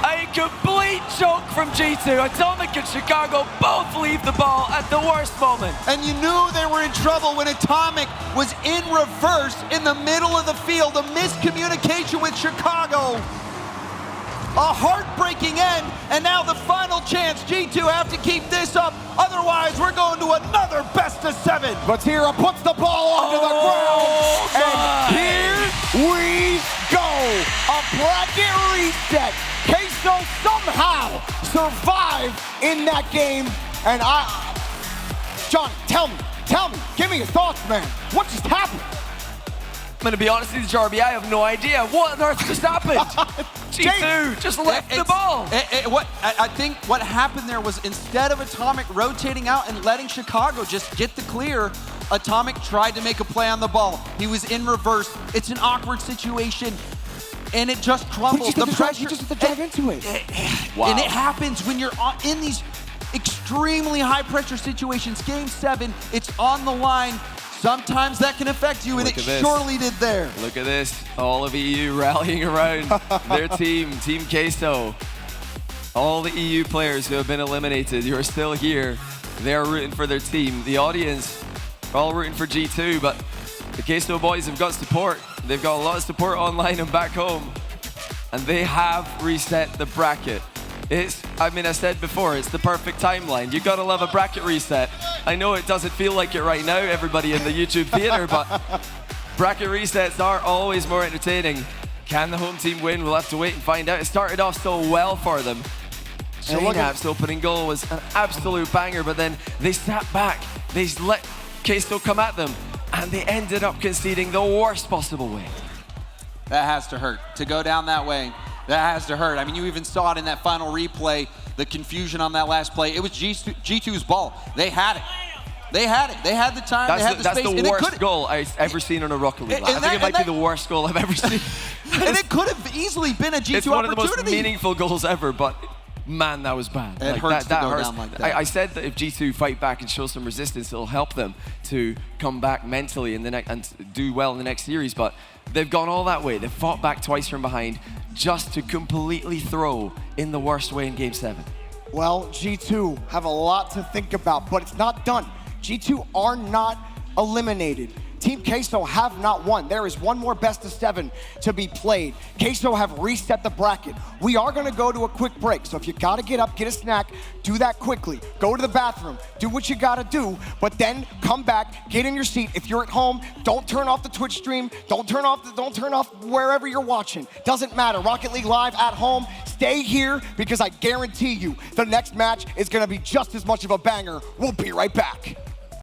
A complete choke from G2. Atomic and Chicago both leave the ball at the worst moment. And you knew they were in trouble when Atomic was in reverse in the middle of the field. A miscommunication with Chicago. A heartbreaking end, and now the final chance. G2 have to keep this up, otherwise we're going to another best of 7. Vatira puts the ball onto the ground, and here we go. A bracket reset. Queso somehow survived in that game, and John, tell me, give me your thoughts, man. What just happened? I'm going to be honest with you, Jarby, I have no idea. What on earth just happened? G2 just left the ball. I think what happened there was instead of Atomic rotating out and letting Chicago just get the clear, Atomic tried to make a play on the ball. He was in reverse. It's an awkward situation, and it just crumbles. The pressure. You just have to dive into it. Wow. And it happens when you're in these extremely high pressure situations. Game 7, it's on the line. Sometimes that can affect you, and it surely did there. Look at this. All of EU rallying around their team, Team Queso. All the EU players who have been eliminated, you are still here. They're rooting for their team. The audience are all rooting for G2, but the Queso boys have got support. They've got a lot of support online and back home. And they have reset the bracket. I said before, it's the perfect timeline. You gotta love a bracket reset. I know it doesn't feel like it right now, everybody in the YouTube theater, but bracket resets are always more entertaining. Can the home team win? We'll have to wait and find out. It started off so well for them. Shaneap's opening goal was an absolute banger, but then they sat back. They let Queso come at them, and they ended up conceding the worst possible way. That has to hurt. To go down that way, that has to hurt. I mean, you even saw it in that final replay, the confusion on that last play. It was G2's ball. They had it. They had it. They had the time. They had the space. That's the worst goal I've ever seen on a Rocket League. I think it might be the worst goal I've ever seen. And it could have easily been a G2 opportunity. It's one of the most meaningful goals ever, but man, that was bad. It hurts to go down like that. I said that if G2 fight back and show some resistance, it'll help them to come back mentally in the and do well in the next series, but they've gone all that way. They've fought back twice from behind just to completely throw in the worst way in Game 7. Well, G2 have a lot to think about, but it's not done. G2 are not eliminated. Team Queso have not won. There is one more best of 7 to be played. Queso have reset the bracket. We are gonna go to a quick break, so if you gotta get up, get a snack, do that quickly. Go to the bathroom, do what you gotta do, but then come back, get in your seat. If you're at home, don't turn off the Twitch stream, don't turn off wherever you're watching. Doesn't matter, Rocket League Live at home, stay here because I guarantee you the next match is gonna be just as much of a banger. We'll be right back.